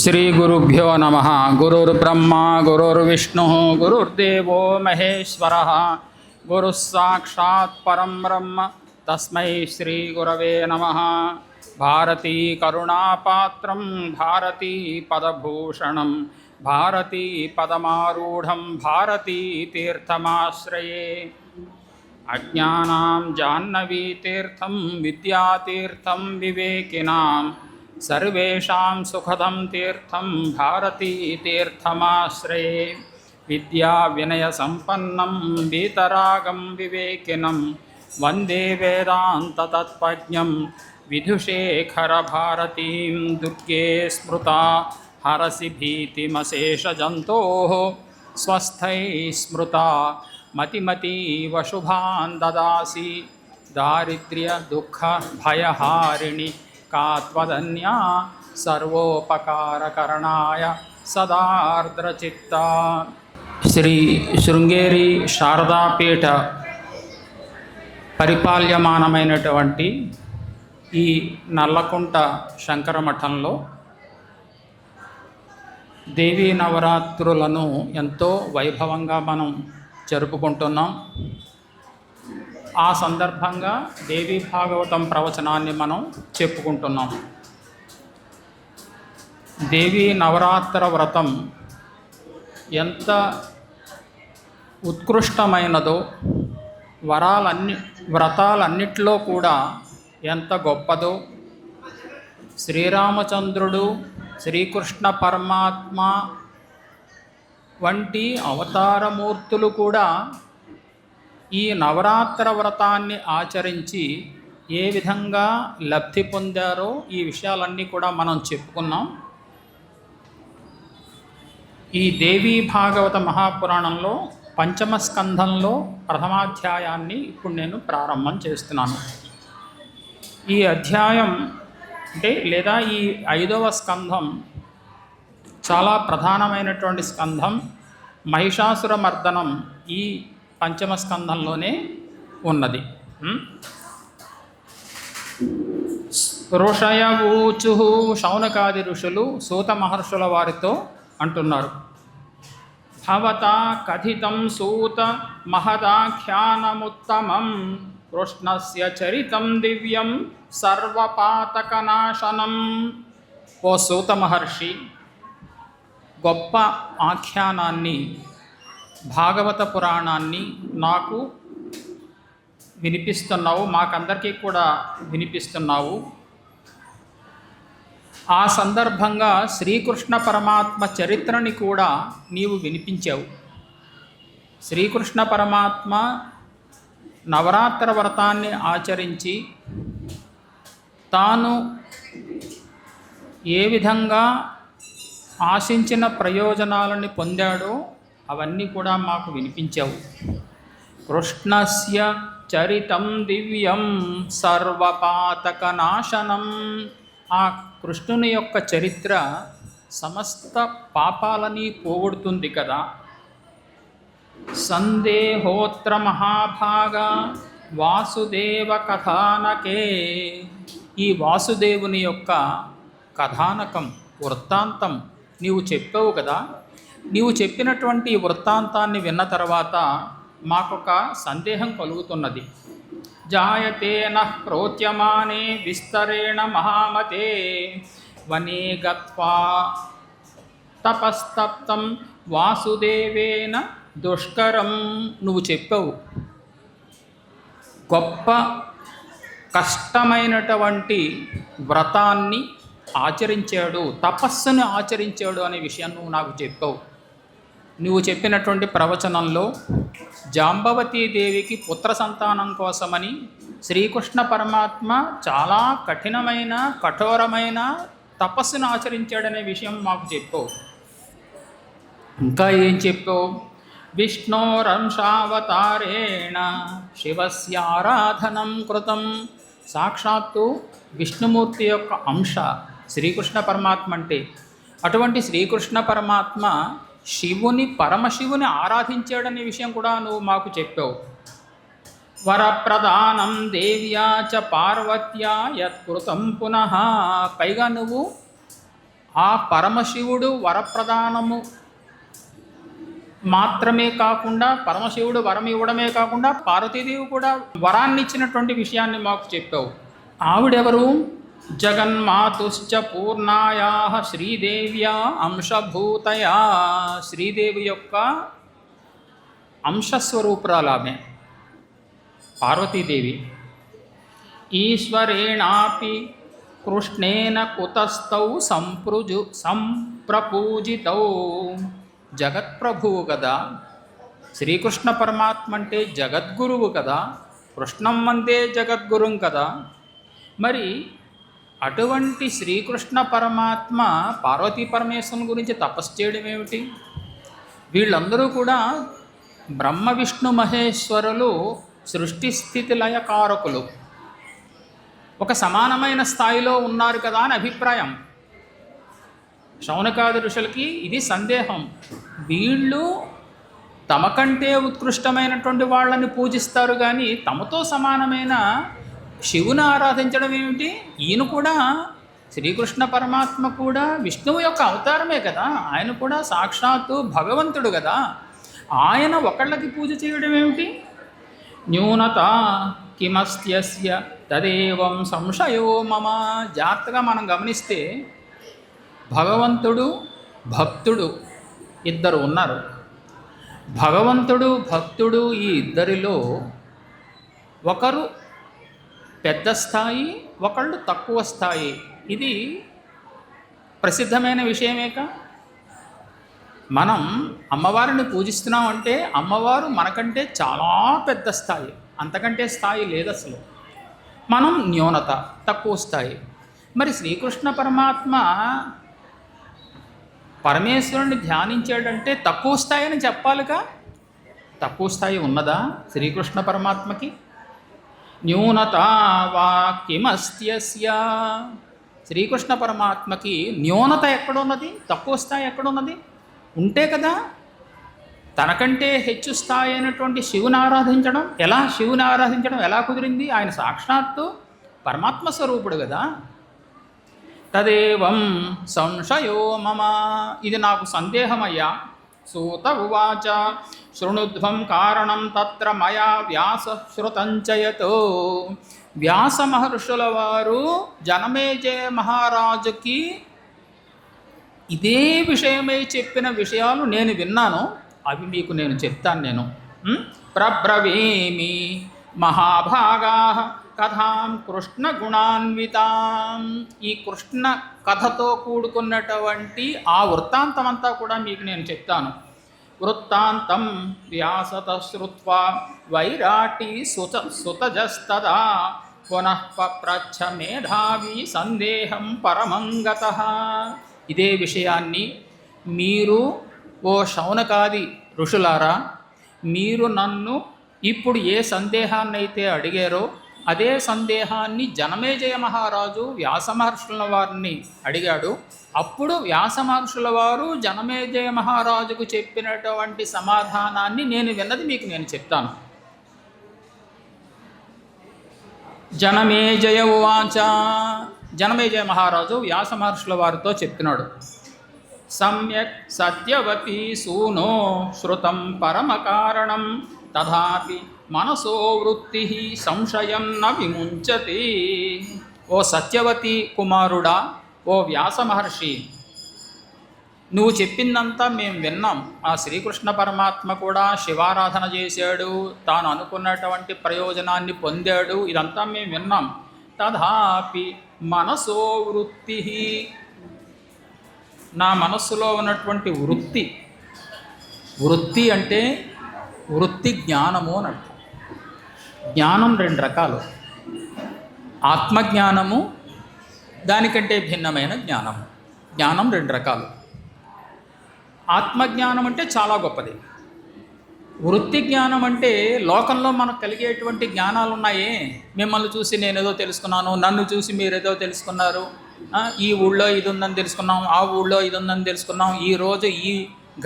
श्रीगुरुभ्यो नमः। गुरुर्ब्रह्मा गुरुर्विष्णुः गुरुर्देवो महेश्वरः गुरुः साक्षात् परं ब्रह्म तस्मै श्रीगुरवे नमः। भारती करुणापात्रं भारती पदभूषणं भारती पदमारूढं भारती तीर्थमाश्रये। अज्ञानां जाह्नवीतीर्थं विद्यातीर्थं विवेकिनां सर्वेषां सुखदं तीर्थं भारती तीर्थमाश्रये। विद्याविनयसम्पन्नं वीतरागं विवेकिनं वन्दे वेदान्ततत्त्वज्ञं विधुशेखरभारतीं। दुर्गे स्मृता हरसि भीतिमशेषजन्तोः स्वस्थै स्मृता मतिमतीव शुभान् ददासि। दारिद्र्यदुःखभयहारिणि का त्वदन्या सर्वोपकारकरणाय सदार्द्रचित्ता। శ్రీ శృంగేరి శారదాపీఠ పరిపాల్యమానమైనటువంటి ఈ నల్లకుంట శంకరమఠంలో దేవీ నవరాత్రులను ఎంతో వైభవంగా మనం జరుపుకుంటున్నాం. ఆ సందర్భంగా దేవీ భాగవతం ప్రవచనాన్ని మనం చెప్పుకుంటున్నాం. దేవీ నవరాత్ర వ్రతం ఎంత ఉత్కృష్టమైనదో, వ్రతాలన్నిటిలో కూడా ఎంత గొప్పదో, శ్రీరామచంద్రుడు శ్రీకృష్ణ పరమాత్మ వంటి అవతారమూర్తులు కూడా ఈ నవరాత్ర వ్రతాన్ని ఆచరించి ఏ విధంగా లబ్ధి పొందారో ఈ విషయాలన్నీ కూడా మనం చెప్పుకున్నాం. ఈ దేవీ భాగవత మహాపురాణంలో పంచమ స్కంధంలో ప్రథమాధ్యాయాన్ని ఇప్పుడు నేను ప్రారంభం చేస్తున్నాను. ఈ అధ్యాయం లేదా ఈ 5వ స్కంధం చాలా ప్రధానమైనటువంటి స్కంధం. మహిషాసుర మర్దనం ఈ పంచమ స్కంధంలోనే ఉన్నది. ఋషయవూచు, శౌనకాది ఋషులు సూత మహర్షుల వారితో అంటున్నారు, భవతా కథితం సూత మహదాఖ్యానముత్తమం కృష్ణస్య చరితం దివ్యం సర్వపాతకనాశనం. ఓ సూత మహర్షి, గొప్ప ఆఖ్యానాన్ని, భాగవత పురాణాన్ని నాకు వినిపిస్తున్నావు, మాకందరికీ కూడా వినిపిస్తున్నావు. ఆ సందర్భంగా శ్రీకృష్ణ పరమాత్మ చరిత్రని కూడా నీవు వినిపించావు. శ్రీకృష్ణ పరమాత్మ నవరాత్ర వ్రతాన్ని ఆచరించి తాను ఏ విధంగా ఆశించిన ప్రయోజనాలను పొందాడో అవన్నీ కూడా మాకు వినిపించావు. కృష్ణస్య చరితం దివ్యం సర్వపాతకనాశనం. ఆ కృష్ణుని యొక్క చరిత్ర సమస్త పాపాలని పోగొడుతుంది కదా. సందేహోత్ర మహాభాగ వాసుదేవ కథానకే. ఈ వాసుదేవుని యొక్క కథానకం, వృత్తాంతం నీవు చెప్పావు కదా. నీవు చెప్పినటువంటి వృత్తాంతాన్ని విన్న తర్వాత మాకొక సందేహం కలుగుతున్నది. జాయతే నః ప్రోచ్యమానే విస్తరేణ మహామతే వనే గత్వా తపస్తప్తం వాసుదేవేన దుష్కరం. నువ్వు చెప్పావు, గొప్ప కష్టమైనటువంటి వ్రతాన్ని ఆచరించాడు, తపస్సును ఆచరించాడు అనే విషయం నువ్వు నాకు చెప్పావు. నువ్వు చెప్పినటువంటి ప్రవచనంలో జాంబవతీదేవికి పుత్ర సంతానం కోసమని శ్రీకృష్ణ పరమాత్మ చాలా కఠినమైన కఠోరమైన తపస్సును ఆచరించాడనే విషయం మాకు చెప్పావు. ఇంకా ఏం చెప్పావు? విష్ణోరంశావతారేణ శివస్య ఆరాధనం కృతం. సాక్షాత్తు విష్ణుమూర్తి యొక్క అంశ శ్రీకృష్ణ పరమాత్మ అంటే, అటువంటి శ్రీకృష్ణ పరమాత్మ పరమశివుని ఆరాధించాడనే విషయం కూడా నువ్వు మాకు చెప్పావు. వరప్రదానం దేవ్యా చ పార్వత్యా యత్కృతం పునః. పైగా నువ్వు ఆ పరమశివుడు వరప్రదానము మాత్రమే కాకుండా, పరమశివుడు వరం ఇవ్వడమే కాకుండా పార్వతీదేవి కూడా వరాన్ని ఇచ్చినటువంటి విషయాన్ని మాకు చెప్పావు. ఆవిడెవరు? జగన్మాతుశ్చ పూర్ణాయా శ్రీదేవ్యా అంశభూతయా. శ్రీదేవి యొక్క అంశస్వరూపురాలు ఆమె పార్వతీదేవి. ఈశ్వరేణాపి కృష్ణేన కుతస్థౌ సంప్రపూజితౌ. జగత్ప్రభువు కదా, శ్రీకృష్ణ పరమాత్మ అంటే జగద్గురువు కదా, కృష్ణం అంటే జగద్గురుం కదా. మరి అటువంటి శ్రీకృష్ణ పరమాత్మ పార్వతీ పరమేశ్వరుని గురించి తపస్సు చేయడం ఏమిటి? వీళ్ళందరూ కూడా బ్రహ్మ విష్ణు మహేశ్వరులు సృష్టి స్థితి లయ కారకులు, ఒక సమానమైన స్థాయిలో ఉన్నారు కదా అని అభిప్రాయం. శౌనకాది ఋషులకి ఇది సందేహం. వీళ్ళు తమకంటే ఉత్కృష్టమైనటువంటి వాళ్ళని పూజిస్తారు కానీ తమతో సమానమైన శివుని ఆరాధించడం ఏమిటి? ఈయన కూడా శ్రీకృష్ణ పరమాత్మ కూడా విష్ణువు యొక్క అవతారమే కదా, ఆయన కూడా సాక్షాత్తు భగవంతుడు కదా, ఆయన ఒకళ్ళకి పూజ చేయడం ఏమిటి? న్యూనత కిమస్త్యస్య తదేవం సంశయో మమ. జాగ్రత్తగా మనం గమనిస్తే భగవంతుడు భక్తుడు ఇద్దరు ఉన్నారు. భగవంతుడు భక్తుడు ఈ ఇద్దరిలో ఒకరు పెద్ద స్థాయి, ఒకళ్ళు తక్కువ స్థాయి. ఇది ప్రసిద్ధమైన విషయమేక. మనం అమ్మవారిని పూజిస్తున్నామంటే అమ్మవారు మనకంటే చాలా పెద్ద స్థాయి, అంతకంటే స్థాయి లేదు అసలు. మనం న్యూనత, తక్కువ స్థాయి. మరి శ్రీకృష్ణ పరమాత్మ పరమేశ్వరుని ధ్యానించాడంటే తక్కువ స్థాయి అని చెప్పాలిగా. తక్కువ స్థాయి ఉన్నదా శ్రీకృష్ణ పరమాత్మకి? న్యూనత వాక్యమస్త్యస్య. శ్రీకృష్ణ పరమాత్మకి న్యూనత ఎక్కడున్నది? తక్కువ స్థాయి ఎక్కడున్నది? ఉంటే కదా తనకంటే హెచ్చు స్థాయి అయినటువంటి శివుని ఆరాధించడం. శివుని ఆరాధించడం ఎలా కుదిరింది? ఆయన సాక్షాత్తు పరమాత్మ స్వరూపుడు కదా. తదేవం సంశయో మమ. ఇది నాకు సందేహమయ్యా. సూత ఉవాచ శృణుధ్వం కారణం తత్ర మయా వ్యాస శృతంచయతో. వ్యాస మహర్షుల వారు జనమేజయ మహారాజుకి ఇదే విషయమై చెప్పిన విషయాలు నేను విన్నాను, అవి మీకు నేను చెప్తాను. ప్రబ్రవీమి మహాభాగా కథాం కృష్ణ గుణాన్వితాం. ఈ కృష్ణ కథతో కూడుకున్నటువంటి ఆ వృత్తాంతం అంతా కూడా మీకు నేను చెప్తాను. వృత్తాంతం వ్యాసత శ్రుత్వా వైరాటి సుతజస్తదా పునః పప్రచ్ఛ మేధావి సందేహం పరమంగతః. ఇదే విషయాన్ని మీరు, ఓ శౌనకాది ఋషులారా, మీరు నన్ను ఇప్పుడు ఏ సందేహాన్ని అయితే అడిగారో అదే సందేహాన్ని జనమేజయ మహారాజు వ్యాస మహర్షుల వారిని అడిగాడు. అప్పుడు వ్యాస మహర్షుల వారు జనమేజయ మహారాజుకు చెప్పినటువంటి సమాధానాన్ని నేను విన్నది మీకు నేను చెప్తాను. జనమేజయ ఉవాచ. జనమేజయ మహారాజు వ్యాస మహర్షుల వారితో చెప్తున్నాడు. సమ్యక్ సత్యవతి సూనో శృతం పరమకారణం తథాపి మనసో వృత్తి సంశయం న విముంచతి. ఓ సత్యవతి కుమారుడా, ఓ వ్యాస మహర్షి, నువ్వు చెప్పిందంతా మేము విన్నాం. ఆ శ్రీకృష్ణ పరమాత్మ కూడా శివారాధన చేశాడు, తాను అనుకున్నటువంటి ప్రయోజనాన్ని పొందాడు, ఇదంతా మేము విన్నాం. తథాపి మనసో వృత్తి, నా మనస్సులో ఉన్నటువంటి వృత్తి అంటే వృత్తి జ్ఞానము అని అర్థం. జ్ఞానం రెండు రకాలు. ఆత్మజ్ఞానము, దానికంటే భిన్నమైన జ్ఞానము. జ్ఞానం రెండు రకాలు. ఆత్మజ్ఞానం అంటే చాలా గొప్పది. వృత్తి జ్ఞానం అంటే లోకంలో మనకు కలిగేటువంటి జ్ఞానాలు ఉన్నాయే, మిమ్మల్ని చూసి నేనేదో తెలుసుకున్నాను, నన్ను చూసి మీరేదో తెలుసుకున్నారు, ఈ ఊళ్ళో ఇది ఉందని తెలుసుకున్నాం, ఆ ఊళ్ళో ఇది ఉందని తెలుసుకున్నాం, ఈరోజు ఈ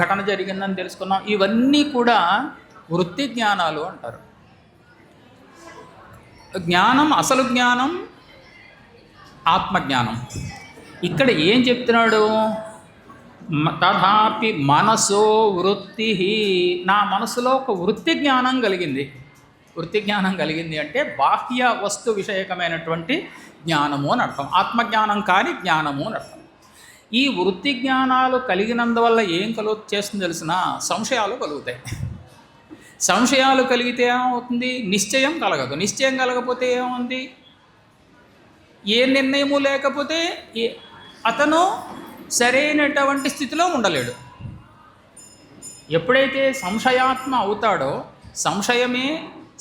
ఘటన జరిగిందని తెలుసుకున్నాం. ఇవన్నీ కూడా వృత్తి జ్ఞానాలు అంటారు. జ్ఞానం, అసలు జ్ఞానం ఆత్మజ్ఞానం. ఇక్కడ ఏం చెప్తున్నాడు? తథాపి మనసో వృత్తి, నా మనసులో ఒక వృత్తి జ్ఞానం కలిగింది. వృత్తి జ్ఞానం కలిగింది అంటే బాహ్య వస్తు విషయకమైనటువంటి జ్ఞానము అని అర్థం, ఆత్మజ్ఞానం కాని జ్ఞానము అని అర్థం. ఈ వృత్తి జ్ఞానాలు కలిగినందువల్ల ఏం చేస్తుంది తెలిసిన? సంశయాలు కలుగుతాయి. సంశయాలు కలిగితే ఏమవుతుంది? నిశ్చయం కలగదు. నిశ్చయం కలగకపోతే ఏముంది? ఏ నిర్ణయము లేకపోతే అతను సరైనటువంటి స్థితిలో ఉండలేడు. ఎప్పుడైతే సంశయాత్మ అవుతాడో, సంశయమే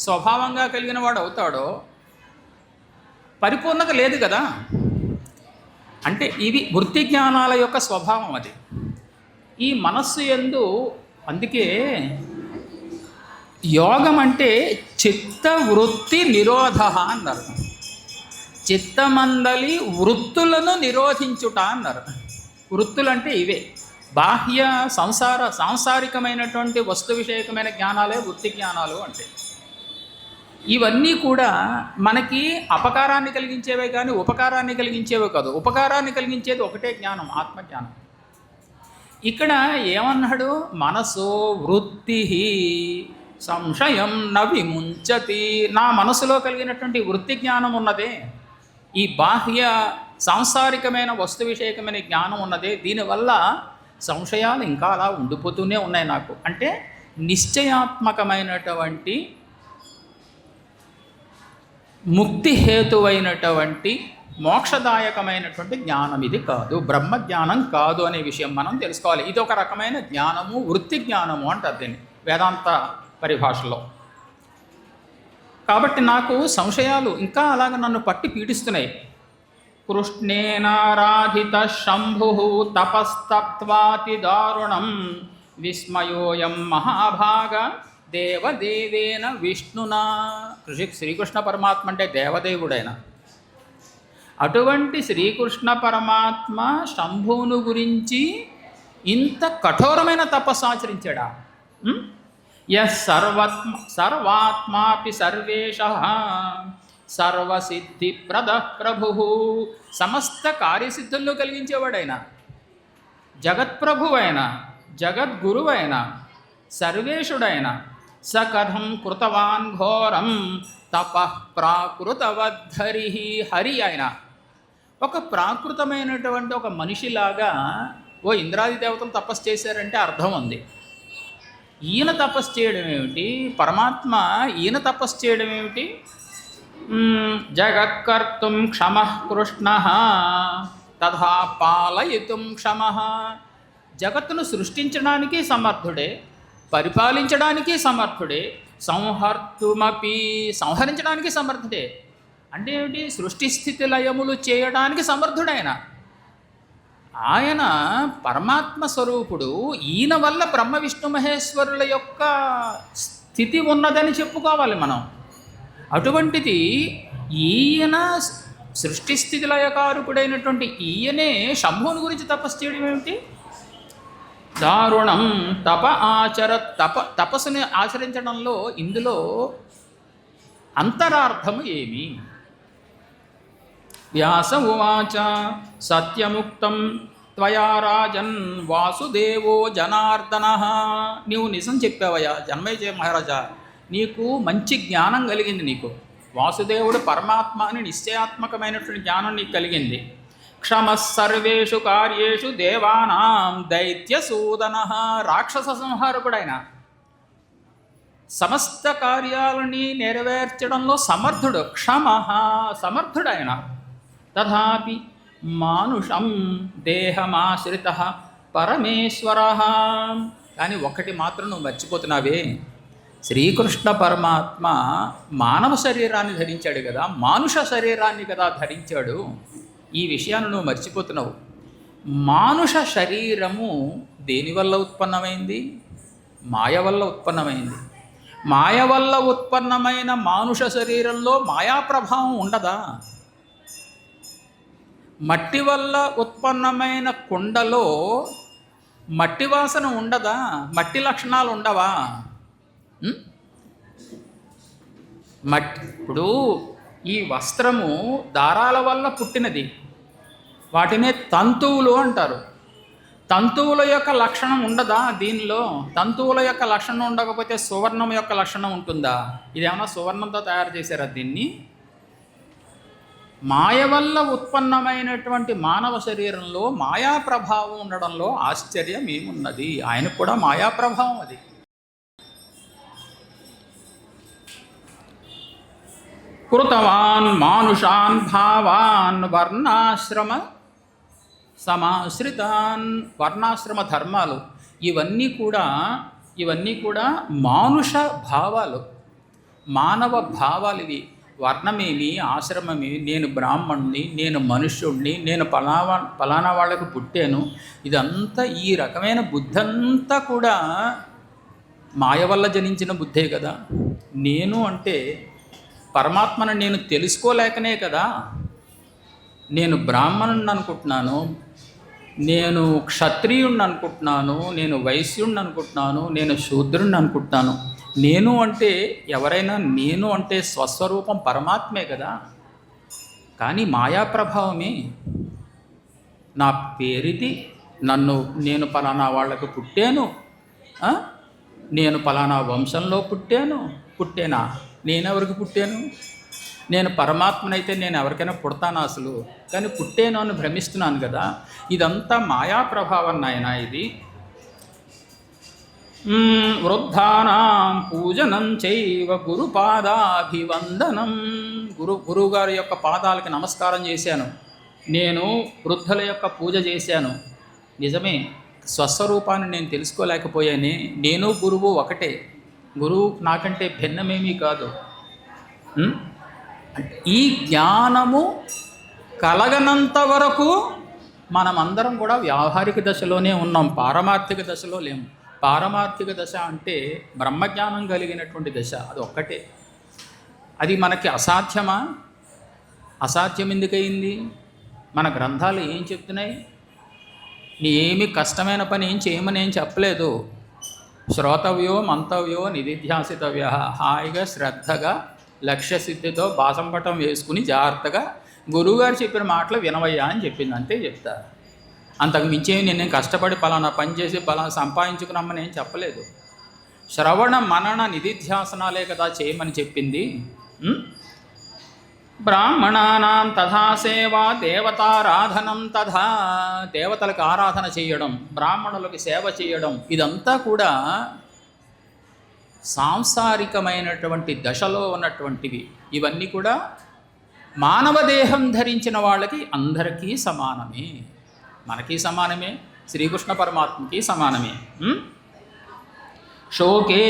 స్వభావంగా కలిగిన వాడు అవుతాడో, పరిపూర్ణత లేదు కదా. అంటే ఇవి వృత్తి జ్ఞానాల యొక్క స్వభావం. అది ఈ మనస్సు యందు. అందుకే యోగం అంటే చిత్త వృత్తి నిరోధ అన్నారు. చిత్తమందలి వృత్తులను నిరోధించుట అన్నారు. వృత్తులు అంటే ఇవే, బాహ్య సాంసారికమైనటువంటి వస్తు విషయకమైన జ్ఞానాలే వృత్తి జ్ఞానాలు అంటే. ఇవన్నీ కూడా మనకి అపకారాన్ని కలిగించేవే కానీ ఉపకారాన్ని కలిగించేవే కాదు. ఉపకారాన్ని కలిగించేది ఒకటే జ్ఞానం, ఆత్మజ్ఞానం. ఇక్కడ ఏమన్నాడు? మనసో వృత్తి సంశయం న విముంచతి. నా మనసులో కలిగినటువంటి వృత్తి జ్ఞానం ఉన్నదే, ఈ బాహ్య సాంసారికమైన వస్తు విషయకమైన జ్ఞానం ఉన్నదే, దీనివల్ల సంశయాలు ఇంకా అలా ఉండిపోతూనే ఉన్నాయి నాకు. అంటే నిశ్చయాత్మకమైనటువంటి ముక్తి హేతువైనటువంటి మోక్షదాయకమైనటువంటి జ్ఞానం ఇది కాదు, బ్రహ్మజ్ఞానం కాదు అనే విషయం మనం తెలుసుకోవాలి. ఇది ఒక రకమైన జ్ఞానము, వృత్తి జ్ఞానము అంటారు దీన్ని వేదాంత పరిభాషలో. కాబట్టి నాకు సంశయాలు ఇంకా అలాగ నన్ను పట్టి పీడిస్తున్నాయి. కృష్ణేనారాధిత శంభు తపస్తత్వాతి దారుణం విస్మయోయం మహాభాగ దేవదేవేన విష్ణునా. శ్రీకృష్ణ పరమాత్మ అంటే దేవదేవుడైన అటువంటి శ్రీకృష్ణ పరమాత్మ శంభువును గురించి ఇంత కఠోరమైన తపస్సు ఆచరించాడా? సర్వాత్మాపి సర్వేషః సర్వసిద్ధిప్రద ప్రభు. సమస్త కార్యసిద్ధులను కలిగించేవాడైన, జగత్ప్రభువైన, జగద్గురువైన, సర్వేషుడైన స కథం కృతవాన్ ఘోరం తపః ప్రాకృతవద్ధరి. హరి ఆయన ఒక ప్రాకృతమైనటువంటి ఒక మనిషిలాగా ఓ ఇంద్రాది దేవతలు తపస్సు చేశారంటే అర్థం ఉంది. ఈయన తపస్సు చేయడం ఏమిటి? పరమాత్మ ఈయన తపస్సు చేయడం ఏమిటి? జగత్కర్తుం క్షమః కృష్ణః తథా పాలయితుం క్షమః. జగత్తును సృష్టించడానికి సమర్థుడే, పరిపాలించడానికి సమర్థుడే, సంహరించడానికి సమర్థుడే. అంటే ఏమిటి? సృష్టి స్థితి లయములు చేయడానికి సమర్థుడైన ఆయన పరమాత్మ స్వరూపుడు. ఈయన వల్ల బ్రహ్మ విష్ణు మహేశ్వరుల యొక్క స్థితి ఉన్నదని చెప్పుకోవాలి మనం. అటువంటిది ఈయన సృష్టి స్థితి లయకారకుడైనటువంటి ఈయనే శంభువుని గురించి తపస్సు చేయడం ఏమిటి? దారుణం తపస్సుని ఆచరించడంలో ఇందులో అంతరార్థము ఏమి? వ్యాస ఉవాచ సత్యముక్తం త్వయా రాజన్ వాసుదేవో జనార్దన. నీవు నిజం చెప్పావయ్యా జన్మేజయ మహారాజా, నీకు మంచి జ్ఞానం కలిగింది. నీకు వాసుదేవుడు పరమాత్మ అని నిశ్చయాత్మకమైనటువంటి జ్ఞానం నీకు కలిగింది. క్షమః సర్వేషు కార్యేషు దేవానాం దైత్యసూదన. రాక్షస సంహారకుడైన సమస్త కార్యాలని నెరవేర్చడంలో సమర్థుడు. క్షమః సమర్థుడైన. తథాపి మానుషం దేహమాశ్రితః పరమేశ్వరః. కానీ ఒక్కటి మాత్రం నువ్వు మర్చిపోతున్నావే, శ్రీకృష్ణ పరమాత్మ మానవ శరీరాన్ని ధరించాడు కదా, మానుష శరీరాన్ని కదా ధరించాడు. ఈ విషయాన్ని నువ్వు మర్చిపోతున్నావు. మానుష శరీరము దేనివల్ల ఉత్పన్నమైంది? మాయ వల్ల ఉత్పన్నమైంది. మాయ వల్ల ఉత్పన్నమైన మానుష శరీరంలో మాయా ప్రభావం ఉండదా? మట్టి వల్ల ఉత్పన్నమైన కుండలో మట్టి వాసన ఉండదా? మట్టి లక్షణాలు ఉండవా? ఇప్పుడు ఈ వస్త్రము దారాల వల్ల పుట్టినది. వాటినే తంతువులు అంటారు. తంతువుల యొక్క లక్షణం ఉండదా దీనిలో? తంతువుల యొక్క లక్షణం ఉండకపోతే సువర్ణం యొక్క లక్షణం ఉంటుందా? ఇదేమన్నా సువర్ణంతో తయారు చేశారా దీన్ని? మాయ వల్ల ఉత్పన్నమైనటువంటి మానవ శరీరంలో మాయా ప్రభావం ఉండడంలో ఆశ్చర్యం ఏమున్నది? ఆయనకు కూడా మాయా ప్రభావం అది. కృతవాన్ మానుషాన్ భావాన్ వర్ణాశ్రమ సమాశ్రితాన్. వర్ణాశ్రమ ధర్మాలు ఇవన్నీ కూడా మానుష భావాలు, మానవ భావాలు ఇవి. వర్ణమేమి, ఆశ్రమమేమి, నేను బ్రాహ్మణుని, నేను మనుష్యుడిని, నేను పలానా వాళ్ళకు పుట్టాను, ఇదంతా ఈ రకమైన బుద్ధి అంతా కూడా మాయ వల్ల జనించిన బుద్ధే కదా. నేను అంటే పరమాత్మను నేను తెలుసుకోలేకనే కదా నేను బ్రాహ్మణుని అనుకుంటున్నాను, నేను క్షత్రియుణ్ణి అనుకుంటున్నాను, నేను వైశ్యుణ్ణి అనుకుంటున్నాను, నేను శూద్రుణ్ణి అనుకుంటున్నాను. నేను అంటే ఎవరైనా నేను అంటే స్వస్వరూపం పరమాత్మే కదా. కానీ మాయా ప్రభావమే. నా పేరిది, నేను పలానా వాళ్ళకు పుట్టాను, నేను పలానా వంశంలో పుట్టేనా? నేనెవరికి పుట్టాను? నేను పరమాత్మనైతే నేను ఎవరికైనా పుడతాను అసలు, కానీ పుట్టేను అని భ్రమిస్తున్నాను కదా. ఇదంతా మాయా ప్రభావం నాయనా. ఇది వృద్ధానాం పూజనం చైవ గురుపాదాభివందనం. గురువుగారి యొక్క పాదాలకి నమస్కారం చేశాను, నేను వృద్ధుల యొక్క పూజ చేశాను. నిజమే, స్వస్వరూపాన్ని నేను తెలుసుకోలేకపోయానే. నేను గురువు ఒకటే, గురువు నాకంటే భిన్నమేమీ కాదు. ఈ జ్ఞానము కలగనంత వరకు మనమందరం కూడా వ్యావహారిక దశలోనే ఉన్నాం, పారమార్థిక దశలో లేము. పారమార్థిక దశ అంటే బ్రహ్మజ్ఞానం కలిగినటువంటి దశ, అది ఒక్కటే. అది మనకి అసాధ్యమా? అసాధ్యం ఎందుకయింది? మన గ్రంథాలు ఏం చెప్తున్నాయి? నీ ఏమి కష్టమైన పని ఏం చేయమని ఏం చెప్పలేదు. శ్రోతవ్యో మంతవ్యో నిధిధ్యాసితవ్య. హాయిగా శ్రద్ధగా లక్ష్యసిద్ధితో బాసంపటం వేసుకుని జాగ్రత్తగా గురువుగారు చెప్పిన మాటలు వినవయ్యా అని చెప్పింది, అంతే చెప్తారు. అంతకు మించేమి నేను కష్టపడి పలానా పని చేసి పలానా సంపాదించుకున్నామని ఏం చెప్పలేదు. శ్రవణ మనన నిధిధ్యాసనాలే కదా చేయమని చెప్పింది. బ్రాహ్మణానాం తథా సేవా దేవతారాధనం తథా. దేవతలకు ఆరాధన చేయడం, బ్రాహ్మణులకు సేవ చేయడం, ఇదంతా కూడా సాంసారికమైనటువంటి దశలో ఉన్నటువంటివి. ఇవన్నీ కూడా మానవ దేహం ధరించిన వాళ్ళకి అందరికీ సమానమే, మనకి సమానమే, శ్రీకృష్ణ పరమాత్మకి సమానమే. శోకే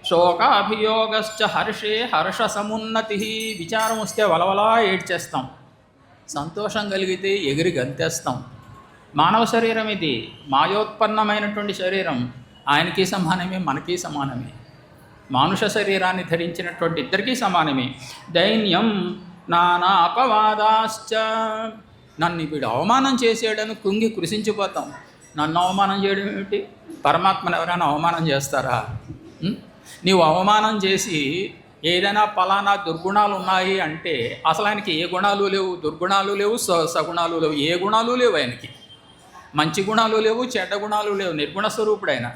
శోకాభియోగశ్చ హర్షే హర్షసమున్నతి. విచారం వస్తే వలవలా ఏడ్చేస్తాం, సంతోషం కలిగితే ఎగిరి గంతేస్తాం. మానవ శరీరం ఇది, మాయోత్పన్నమైనటువంటి శరీరం. ఆయనకి సమానమే, మనకి సమానమే. మానుష శరీరాన్ని ధరించినటువంటి ఇద్దరికీ సమానమే. దైన్యం నానా అపవాదాశ్చ. నన్ను వీడు అవమానం చేసేయడని కుంగి కృషించిపోతాం. నన్ను అవమానం చేయడం ఏమిటి? పరమాత్మను ఎవరైనా అవమానం చేస్తారా? నీవు అవమానం చేసి ఏదైనా పలానా దుర్గుణాలు ఉన్నాయి అంటే అసలు ఆయనకి ఏ గుణాలు లేవు, దుర్గుణాలు లేవు, సగుణాలు లేవు, ఏ గుణాలు లేవు ఆయనకి. మంచి గుణాలు లేవు, చెడ్డ గుణాలు లేవు, నిర్గుణ స్వరూపుడు ఆయన.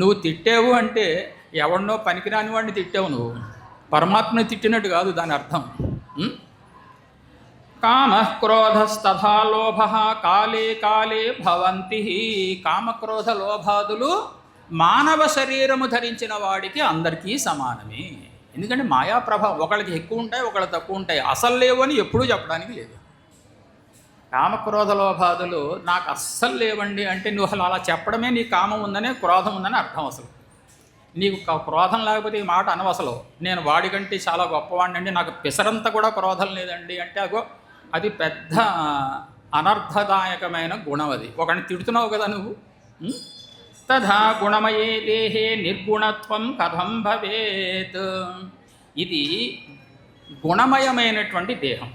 నువ్వు తిట్టావు అంటే ఎవరినో పనికిరాని వాడిని తిట్టావు, నువ్వు పరమాత్మని తిట్టినట్టు కాదు దాని అర్థం. కామక్రోధస్తథా లోభ కాలే కాలే భవంతి. కామక్రోధ లోభాదులు మానవ శరీరము ధరించిన వాడికి అందరికీ సమానమే. ఎందుకంటే మాయా ప్రభావం ఒకళ్ళకి ఎక్కువ ఉంటాయి, ఒకళ్ళకి తక్కువ ఉంటాయి. అసలు లేవు అని ఎప్పుడూ చెప్పడానికి లేదు. కామక్రోధ లోభాదులు నాకు అస్సలు లేవండి అంటే నువ్వు అసలు అలా చెప్పడమే నీ కామం ఉందనే, క్రోధం ఉందని అర్థం. అసలు నీకు క్రోధం లేకపోతే ఈ మాట అనవసలు. నేను వాడికంటే చాలా గొప్పవాడిని అండి, నాకు పిసరంతా కూడా క్రోధం లేదండి అంటే అగో అది పెద్ద అనర్థదాయకమైన గుణం. అది ఒకరిని తిడుతున్నావు కదా నువ్వు. తథా గుణమయే దేహే నిర్గుణత్వం కథం భవేత్. ఇది గుణమయమైనటువంటి దేహం,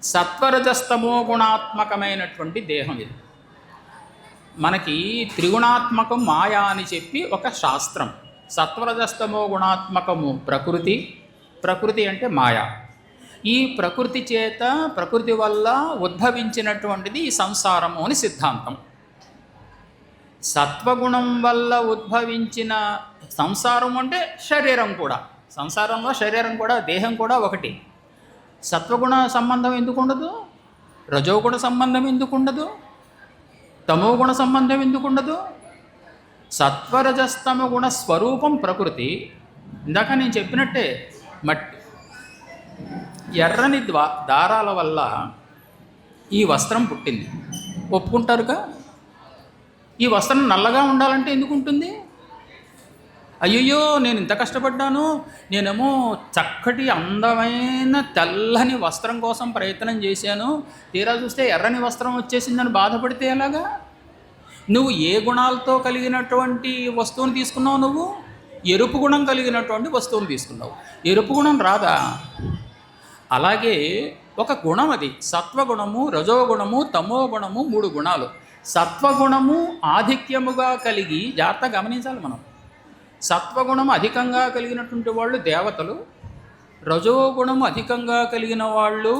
సత్వరజస్తమో గుణాత్మకమైనటువంటి దేహం. ఇది మనకి త్రిగుణాత్మకం మాయా అని చెప్పి ఒక శాస్త్రం. సత్వరజస్తమో గుణాత్మకము ప్రకృతి, ప్రకృతి అంటే మాయా. ఈ ప్రకృతి చేత, ప్రకృతి వల్ల ఉద్భవించినటువంటిది ఈ సంసారము అని సిద్ధాంతం. సత్వగుణం వల్ల ఉద్భవించిన సంసారం అంటే శరీరం కూడా, సంసారంలో శరీరం కూడా, దేహం కూడా ఒకటి. సత్వగుణ సంబంధం ఎందుకు ఉండదు? రజోగుణ సంబంధం ఎందుకు ఉండదు? తమోగుణ సంబంధం ఎందుకు ఉండదు? సత్వరజస్తమ గుణ స్వరూపం ప్రకృతి. ఇందాక నేను చెప్పినట్టే, మట్టి ఎర్రని దారాల వల్ల ఈ వస్త్రం పుట్టింది, ఒప్పుకుంటారుగా? ఈ వస్త్రం నల్లగా ఉండాలంటే ఎందుకు ఉంటుంది? అయ్యయ్యో నేను ఇంత కష్టపడ్డాను, నేనేమో చక్కటి అందమైన తెల్లని వస్త్రం కోసం ప్రయత్నం చేశాను, తీరా చూస్తే ఎర్రని వస్త్రం వచ్చేసిందని బాధపడితే ఎలాగా? నువ్వు ఏ గుణాలతో కలిగినటువంటి వస్తువుని తీసుకున్నావు? నువ్వు ఎరుపు గుణం కలిగినటువంటి వస్తువుని తీసుకున్నావు. ఎరుపు గుణం రాదా? అలాగే ఒక గుణం, అది సత్వగుణము, రజోగుణము, తమోగుణము, 3 గుణాలు. సత్వగుణము ఆధిక్యముగా కలిగి, జాగ్రత్తగా గమనించాలి మనం, సత్వగుణము అధికంగా కలిగినటువంటి వాళ్ళు దేవతలు, రజోగుణము అధికంగా కలిగిన వాళ్ళు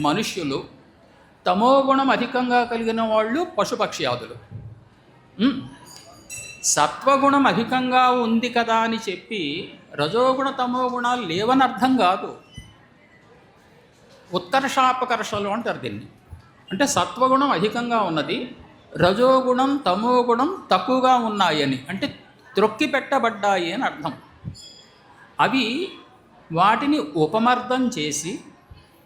మనుష్యులు, తమోగుణం అధికంగా కలిగిన వాళ్ళు పశుపక్ష్యాదులు. సత్వగుణం అధికంగా ఉంది కదా అని చెప్పి రజోగుణ తమో గుణాలు లేవని అర్థం కాదు. ఉత్కర్షాపకర్షలు అంటారు దీన్ని. అంటే సత్వగుణం అధికంగా ఉన్నది, రజోగుణం తమోగుణం తక్కువగా ఉన్నాయని, అంటే త్రొక్కి పెట్టబడ్డాయి అని అర్థం. అవి వాటిని ఉపమర్దం చేసి,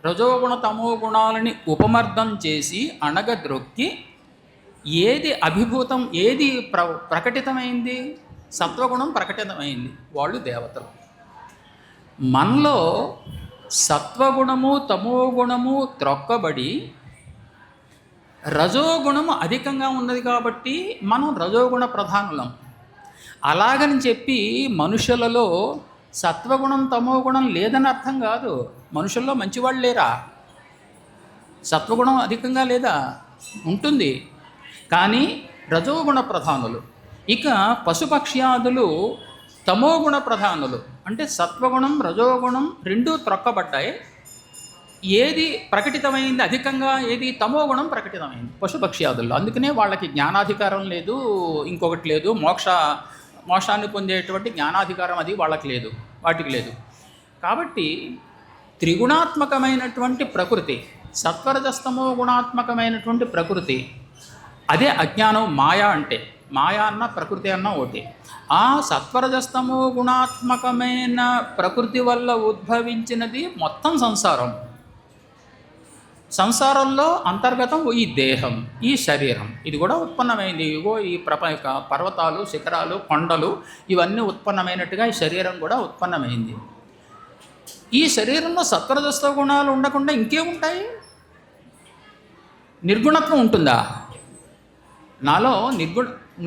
రజోగుణ తమో గుణాలని ఉపమర్దం చేసి అణగద్రొక్కి, ఏది అభిభూతం, ఏది ప్రకటితమైంది? సత్వగుణం ప్రకటితమైంది, వాళ్ళు దేవతలు. మనలో సత్వగుణము తమోగుణము త్రొక్కబడి రజోగుణము అధికంగా ఉన్నది కాబట్టి మనం రజోగుణ ప్రధానులం. అలాగని చెప్పి మనుషులలో సత్వగుణం తమోగుణం లేదని అర్థం కాదు. మనుషుల్లో మంచివాళ్ళు లేరా? సత్వగుణం అధికంగా లేదా? ఉంటుంది, కానీ రజోగుణ ప్రధానులు. ఇక పశుపక్ష్యాదులు తమోగుణ ప్రధానులు, అంటే సత్వగుణం రజోగుణం రెండూ త్రొక్కబడ్డాయి. ఏది ప్రకటితమైంది అధికంగా, ఏది తమోగుణం ప్రకటితమైంది పశుపక్ష్యాదుల్లో. అందుకనే వాళ్ళకి జ్ఞానాధికారం లేదు, ఇంకొకటి లేదు, మోక్షాన్ని పొందేటువంటి జ్ఞానాధికారం అది వాళ్ళకి లేదు, వాటికి లేదు. కాబట్టి త్రిగుణాత్మకమైనటువంటి ప్రకృతి, సత్వరజస్తమో గుణాత్మకమైనటువంటి ప్రకృతి, అదే అజ్ఞానం. మాయా అంటే, మాయా అన్న ప్రకృతి అన్న ఒకటి. ఆ సత్వరజస్తమో గుణాత్మకమైన ప్రకృతి వల్ల ఉద్భవించినది మొత్తం సంసారం. సంసారంలో అంతర్గతం ఈ దేహం, ఈ శరీరం, ఇది కూడా ఉత్పన్నమైంది. ఇగో ఈ పర్వతాలు, శిఖరాలు, కొండలు ఇవన్నీ ఉత్పన్నమైనట్టుగా ఈ శరీరం కూడా ఉత్పన్నమైంది. ఈ శరీరంలో సత్వరజస్త గుణాలు ఉండకుండా ఇంకేముంటాయి? నిర్గుణత్వం ఉంటుందా? నాలో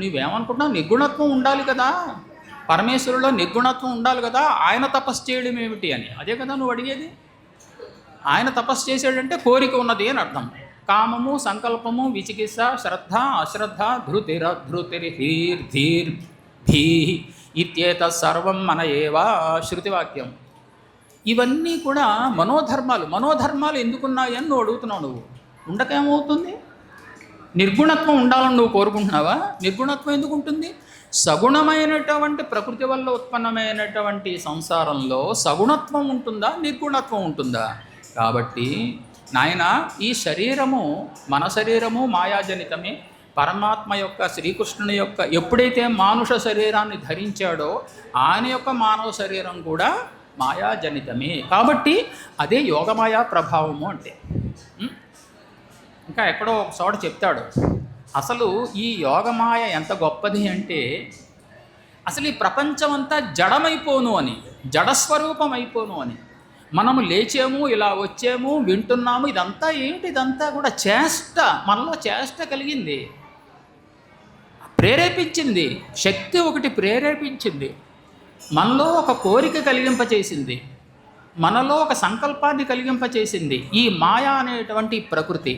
నువ్వేమనుకుంటున్నావు? నిర్గుణత్వం ఉండాలి కదా, పరమేశ్వరులో నిర్గుణత్వం ఉండాలి కదా, ఆయన తపస్సు చేయడం ఏమిటి అని. అదే కదా నువ్వు అడిగేది. ఆయన తపస్సు చేసాడంటే కోరిక ఉన్నది అని అర్థం. కామము, సంకల్పము, విచికిత్స, శ్రద్ధ, అశ్రద్ధ, ధృతిర్ ధీర్ ధీ ఇత్యేత సర్వం మన ఏవా శృతివాక్యం. ఇవన్నీ కూడా మనోధర్మాలు. మనోధర్మాలు ఎందుకున్నాయని నువ్వు అడుగుతున్నావు. నువ్వు ఉండకేమవుతుంది? నిర్గుణత్వం ఉండాలని నువ్వు కోరుకుంటున్నావా? నిర్గుణత్వం ఎందుకు ఉంటుంది? సగుణమైనటువంటి ప్రకృతి వల్ల ఉత్పన్నమైనటువంటి సంసారంలో సగుణత్వం ఉంటుందా, నిర్గుణత్వం ఉంటుందా? కాబట్టి నాయన, ఈ శరీరము, మన శరీరము మాయాజనితమే. పరమాత్మ యొక్క, శ్రీకృష్ణుని యొక్క ఎప్పుడైతే మానుష శరీరాన్ని ధరించాడో ఆయన యొక్క మానవ శరీరం కూడా మాయాజనితమే. కాబట్టి అదే యోగమాయా ప్రభావము అంటే. ఇంకా ఎక్కడో ఒక చోట చెప్తాడు, అసలు ఈ యోగమాయ ఎంత గొప్పది అంటే, అసలు ఈ ప్రపంచం అంతా జడమైపోను అని, జడస్వరూపం అయిపోను అని. మనము లేచాము, ఇలా వచ్చాము, వింటున్నాము, ఇదంతా ఏంటి? ఇదంతా కూడా చేష్ట, మనలో చేష్ట కలిగింది, ప్రేరేపించింది. శక్తి ఒకటి ప్రేరేపించింది, మనలో ఒక కోరిక కలిగింపచేసింది, మనలో ఒక సంకల్పాన్ని కలిగింపచేసింది ఈ మాయా అనేటువంటి ప్రకృతి.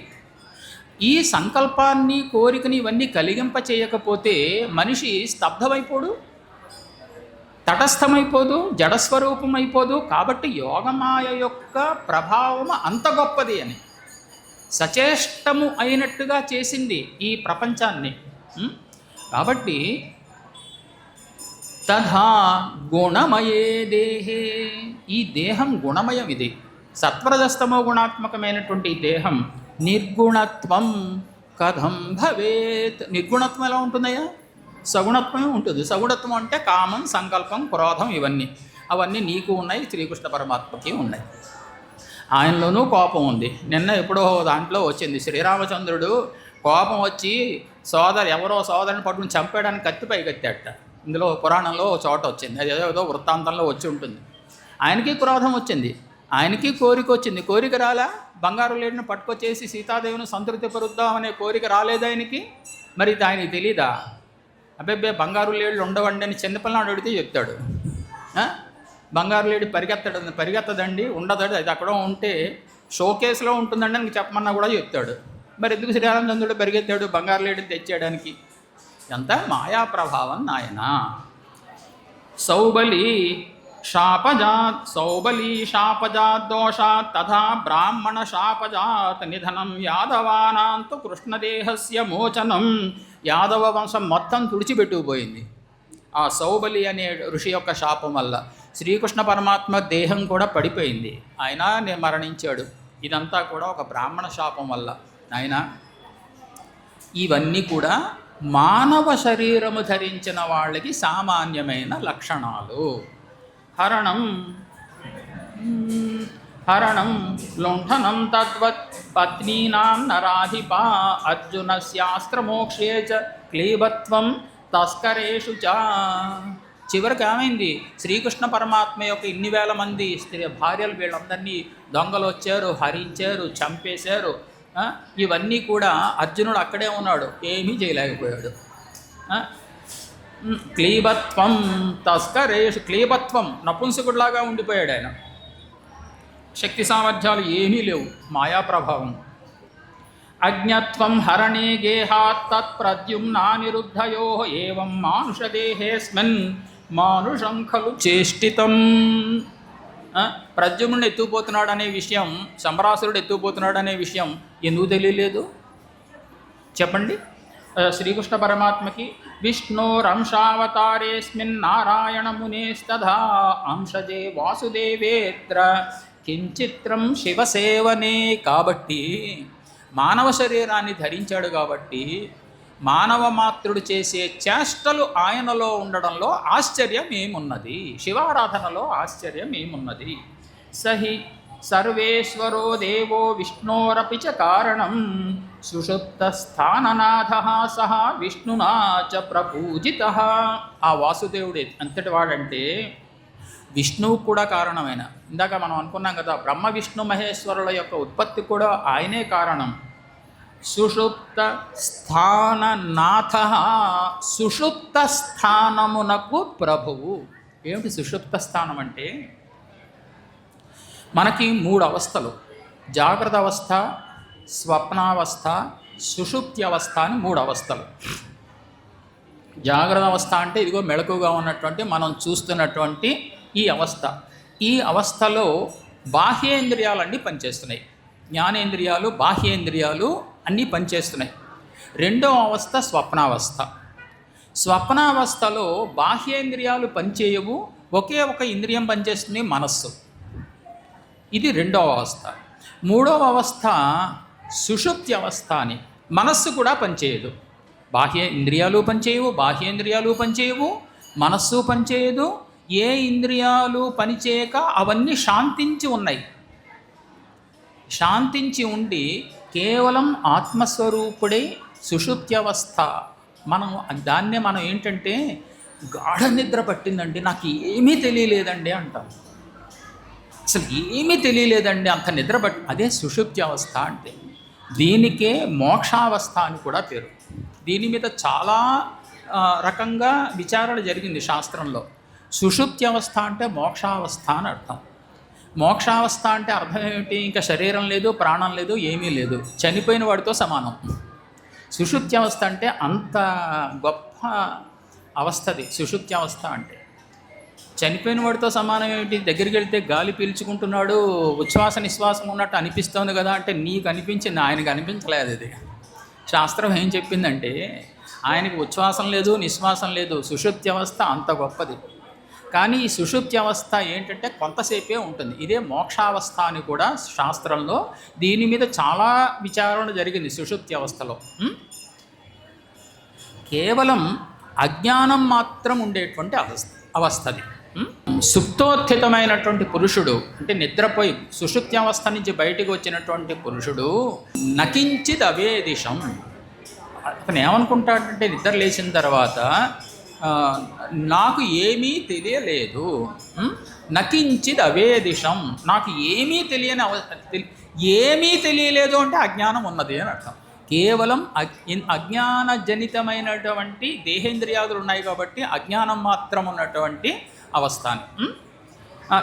ఈ సంకల్పాన్ని, కోరికని ఇవన్నీ కలిగింప చేయకపోతే మనిషి స్తబ్దమైపోడు. తటస్థమైపోదు, జడస్వరూపం అయిపోదు. కాబట్టి యోగమాయ యొక్క ప్రభావం అంత గొప్పది అని సచేష్టము అయినట్టుగా చేసింది ఈ ప్రపంచాన్ని. కాబట్టి తథా గుణమయే దేహే, ఈ దేహం గుణమయం. ఇది సత్వరజస్తమో గుణాత్మకమైనటువంటి ఈ దేహం నిర్గుణత్వం కథం భవేత్. నిర్గుణత్వం ఎలా ఉంటుందయ్యా? సగుణత్వమే ఉంటుంది. సగుణత్వం అంటే కామం, సంకల్పం, క్రోధం, అవన్నీ నీకు ఉన్నాయి, శ్రీకృష్ణ పరమాత్మకి ఉన్నాయి. ఆయనలోనూ కోపం ఉంది. నిన్న ఎప్పుడో దాంట్లో వచ్చింది, శ్రీరామచంద్రుడు కోపం వచ్చి ఎవరో సోదరుని పట్టుకుని చంపేయడానికి కత్తిపై కత్తాడట. ఇందులో పురాణంలో చోట వచ్చింది, అది ఏదో వృత్తాంతంలో వచ్చి ఉంటుంది. ఆయనకి క్రోధం వచ్చింది, ఆయనకి కోరిక వచ్చింది. కోరిక రాలా? బంగారు లేడిని పట్టుకొచ్చేసి సీతాదేవిని సంతృప్తి పరుద్దామనే కోరిక రాలేదు ఆయనకి. మరి ఆయనకి తెలీదా? అబ్బాయి బంగారు లేళ్ళు ఉండవండి అని చిన్నపిల్లనాడు అడిగితే చెప్తాడు. బంగారు లేడి పరిగెత్తదండి, ఉండదండి, అది అక్కడ ఉంటే షోకేస్లో ఉంటుందండి అని చెప్పమన్నా కూడా చెప్తాడు. మరి ఎందుకు శ్రీరామచంద్రుడు పరిగెత్తాడు బంగారు లేడిని తెచ్చేయడానికి? ఎంత మాయా ప్రభావం నాయన. సౌబలి శాపజాత్ దోషాత్ తథా బ్రాహ్మణ శాపజాత్ నిధనం యాదవానాంతు కృష్ణదేహస్య మోచనం. యాదవ వంశం మొత్తం తుడిచిపెట్టుకుపోయింది ఆ సౌబలి అనే ఋషి యొక్క శాపం వల్ల. శ్రీకృష్ణ పరమాత్మ దేహం కూడా పడిపోయింది, ఆయన మరణించాడు. ఇదంతా కూడా ఒక బ్రాహ్మణ శాపం వల్ల. ఆయన ఇవన్నీ కూడా మానవ శరీరము ధరించిన వాళ్ళకి సామాన్యమైన లక్షణాలు. హరణం లుంఠనం తద్వత్ పత్నీనాం నరాధిపా అర్జునస్యాస్త్రమోక్షే చ క్లీబత్వం తస్కరేషు చ. చివరికి ఏమైంది? శ్రీకృష్ణ పరమాత్మ యొక్క ఇన్ని వేల మంది భార్యలు వీళ్ళందరినీ దొంగలు వచ్చారు, హరించారు, చంపేశారు. ఇవన్నీ కూడా అర్జునుడు అక్కడే ఉన్నాడు, ఏమీ చేయలేకపోయాడు. క్లీబత్వం తస్కరేషు, క్లీబత్వం నపుంసకుడిలాగా ఉండిపోయాడు ఆయన. శక్తి సామర్థ్యాలు ఏమీ లేవు, మాయాప్రభావం. అజ్ఞత్వం హరణే గేహాత్ తత్ ప్రద్యుమ్నానిరుద్ధయో ఏవం మానుషదేహేస్మిన్ మానుషం ఖలు చేష్టితం. ప్రద్యుమ్నుడు ఎత్తుకుపోతున్నాడు అనే విషయం, శంబరాసురుడు ఎత్తుకుపోతున్నాడు అనే విషయం ఎందుకు తెలియలేదు చెప్పండి? శ్రీకృష్ణ పరమాత్మకి విష్ణోరంశావతారేస్మిన్ నారాయణ మునేస్తథా అంశజే వాసుదేవేత్ర కించిత్రం శివసేవనే. కాబట్టి మానవ శరీరాన్ని ధరించాడు కాబట్టి మానవ మాతృడు చేసే చేష్టలు ఆయనలో ఉండడంలో ఆశ్చర్యం ఏమున్నది? శివారాధనలో ఆశ్చర్యం ఏమున్నది? సహి సర్వేశ్వరో దేవో విష్ణోరపి చ కారణం సుషుప్త స్థాననాథ సహ విష్ణునా చ ప్రపూజిత. ఆ వాసుదేవుడు అంతటి వాడంటే విష్ణువు కూడా కారణమైన. ఇందాక మనం అనుకున్నాం కదా, బ్రహ్మ విష్ణు మహేశ్వరుల యొక్క ఉత్పత్తి కూడా ఆయనే కారణం. సుషుప్త స్థాననాథ, సుషుప్త స్థానమునకు ప్రభువు. ఏమిటి సుషుప్త స్థానం అంటే? మనకి 3 అవస్థలు, జాగ్రత్త అవస్థ, స్వప్నావస్థ, సుషుప్తి అవస్థ అని 3 అవస్థలు. జాగ్రత్త అవస్థ అంటే ఇదిగో మెళకుగా ఉన్నటువంటి మనం చూస్తున్నటువంటి ఈ అవస్థ. ఈ అవస్థలో బాహ్యేంద్రియాలన్నీ పనిచేస్తున్నాయి, జ్ఞానేంద్రియాలు, బాహ్యేంద్రియాలు అన్నీ పనిచేస్తున్నాయి. రెండో అవస్థ స్వప్నావస్థ. స్వప్నావస్థలో బాహ్యేంద్రియాలు పనిచేయవు, ఒకే ఒక ఇంద్రియం పనిచేస్తుంది, మనస్సు. ఇది రెండవ అవస్థ. మూడవ అవస్థ సుషుప్తి అవస్థ అని. మనస్సు కూడా పనిచేయదు, బాహ్య ఇంద్రియాలు పనిచేయవు, బాహ్యేంద్రియాలు పనిచేయవు, మనస్సు పనిచేయదు. ఏ ఇంద్రియాలు పనిచేయక అవన్నీ శాంతించి ఉన్నాయి. శాంతించి ఉండి కేవలం ఆత్మస్వరూపుడే సుషుప్తి అవస్థ. దాన్నే మనం ఏంటంటే గాఢ నిద్ర పట్టిందండి, నాకు ఏమీ తెలియలేదండి అంటాం. అసలు ఏమీ తెలియలేదండి, అంత నిద్ర పట్టి, అదే సుషుప్తి అవస్థ అంటే. దీనికే మోక్షావస్థ అని కూడా పేరు. దీని మీద చాలా రకంగా విచారణ జరిగింది శాస్త్రంలో. సుషుప్తి అవస్థ అంటే మోక్షావస్థ అని అర్థం. మోక్షావస్థ అంటే అర్థం ఏమిటి? ఇంకా శరీరం లేదు, ప్రాణం లేదు, ఏమీ లేదు, చనిపోయిన వాడితో సమానం. సుషుప్తి అవస్థ అంటే అంత గొప్ప అవస్థది సుషుప్తి అవస్థ అంటే. చనిపోయిన వాడితో సమానం ఏమిటి? దగ్గరికి వెళ్తే గాలి పీల్చుకుంటున్నాడు, ఉచ్ఛ్వాస నిశ్వాసం ఉన్నట్టు అనిపిస్తుంది కదా అంటే నీకు అనిపించింది, ఆయనకు అనిపించలేదు. ఇది శాస్త్రం ఏం చెప్పిందంటే ఆయనకి ఉచ్ఛ్వాసం లేదు, నిశ్వాసం లేదు, సుషుప్తి అవస్థ అంత గొప్పది. కానీ ఈ సుషుప్తి అవస్థ ఏంటంటే కొంతసేపే ఉంటుంది. ఇదే మోక్షావస్థ అని కూడా శాస్త్రంలో దీని మీద చాలా విచారణ జరిగింది. సుషుప్తి అవస్థలో కేవలం అజ్ఞానం మాత్రం ఉండేటువంటి అవస్థది. సుప్తోత్థితమైనటువంటి పురుషుడు అంటే నిద్రపోయి సుషుప్తి అవస్థ నుంచి బయటకు వచ్చినటువంటి పురుషుడు నకించిద్ అవేదిషం. అతను ఏమనుకుంటాడంటే నిద్ర లేచిన తర్వాత నాకు ఏమీ తెలియలేదు, నకించిద్ అవేదిషం, నాకు ఏమీ ఏమీ తెలియలేదు అంటే అజ్ఞానం ఉన్నది అని అర్థం. కేవలం అజ్ఞానజనితమైనటువంటి దేహేంద్రియాదులు ఉన్నాయి కాబట్టి అజ్ఞానం మాత్రం ఉన్నటువంటి అవస్థాని.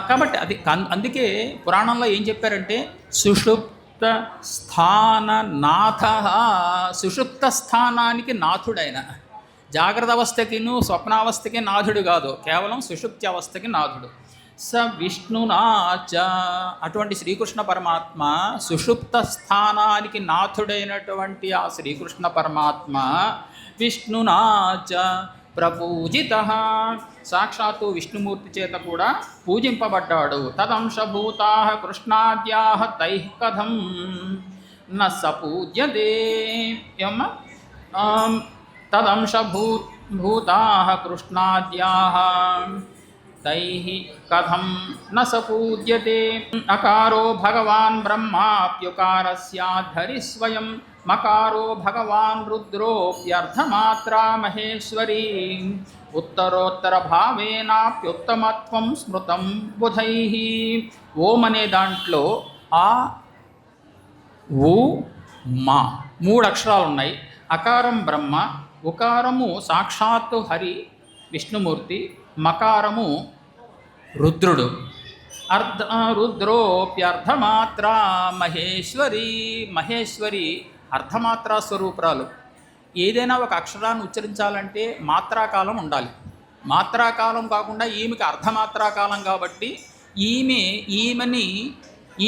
కాబట్టి అది అందుకే పురాణంలో ఏం చెప్పారంటే సుషుప్త స్థాననాథ, సుషుప్త స్థానానికి నాథుడైన, జాగ్రత్త అవస్థకిను స్వప్నావస్థకి నాథుడు కాదు, కేవలం సుషుప్తి అవస్థకి నాథుడు. స విష్ణునాచ, అటువంటి శ్రీకృష్ణ పరమాత్మ సుషుప్త స్థానానికి నాథుడైనటువంటి ఆ శ్రీకృష్ణ పరమాత్మ విష్ణునాచ ప్రపూజిత, సాక్షాత్తు విష్ణుమూర్తి చేత కూడా పూజింపబడ్డాడు. తదంశభూతా కృష్ణాద్యా తై కథం న సపూజ్యతే. తదంశభూతా కృష్ణాద్యా తై కథం న సపూజ్యతే. అకారో భగవాన్ బ్రహ్మాప్యుకారస్యాద్ధరి స్వయం, మకారో భగవాన్ రుద్రోప్యర్థమాత్రా మహేశ్వరీ, ఉత్తరోత్తర భావేనాప్యుత్తమత్వం స్మృతం బుధై. ఓం అనే దాంట్లో ఆ ఊ మా 3 అక్షరాలు ఉన్నాయి. అకారం బ్రహ్మ, ఉకారము సాక్షాత్తు హరి విష్ణుమూర్తి, మకారము రుద్రుడు. రుద్రోప్యర్థమాత్రా మహేశ్వరి, మహేశ్వరి అర్ధమాత్రా స్వరూపురాలు. ఏదైనా ఒక అక్షరాన్ని ఉచ్చరించాలంటే మాత్రాకాలం ఉండాలి. మాత్రాకాలం కాకుండా ఈమెకి అర్ధమాత్రాకాలం కాబట్టి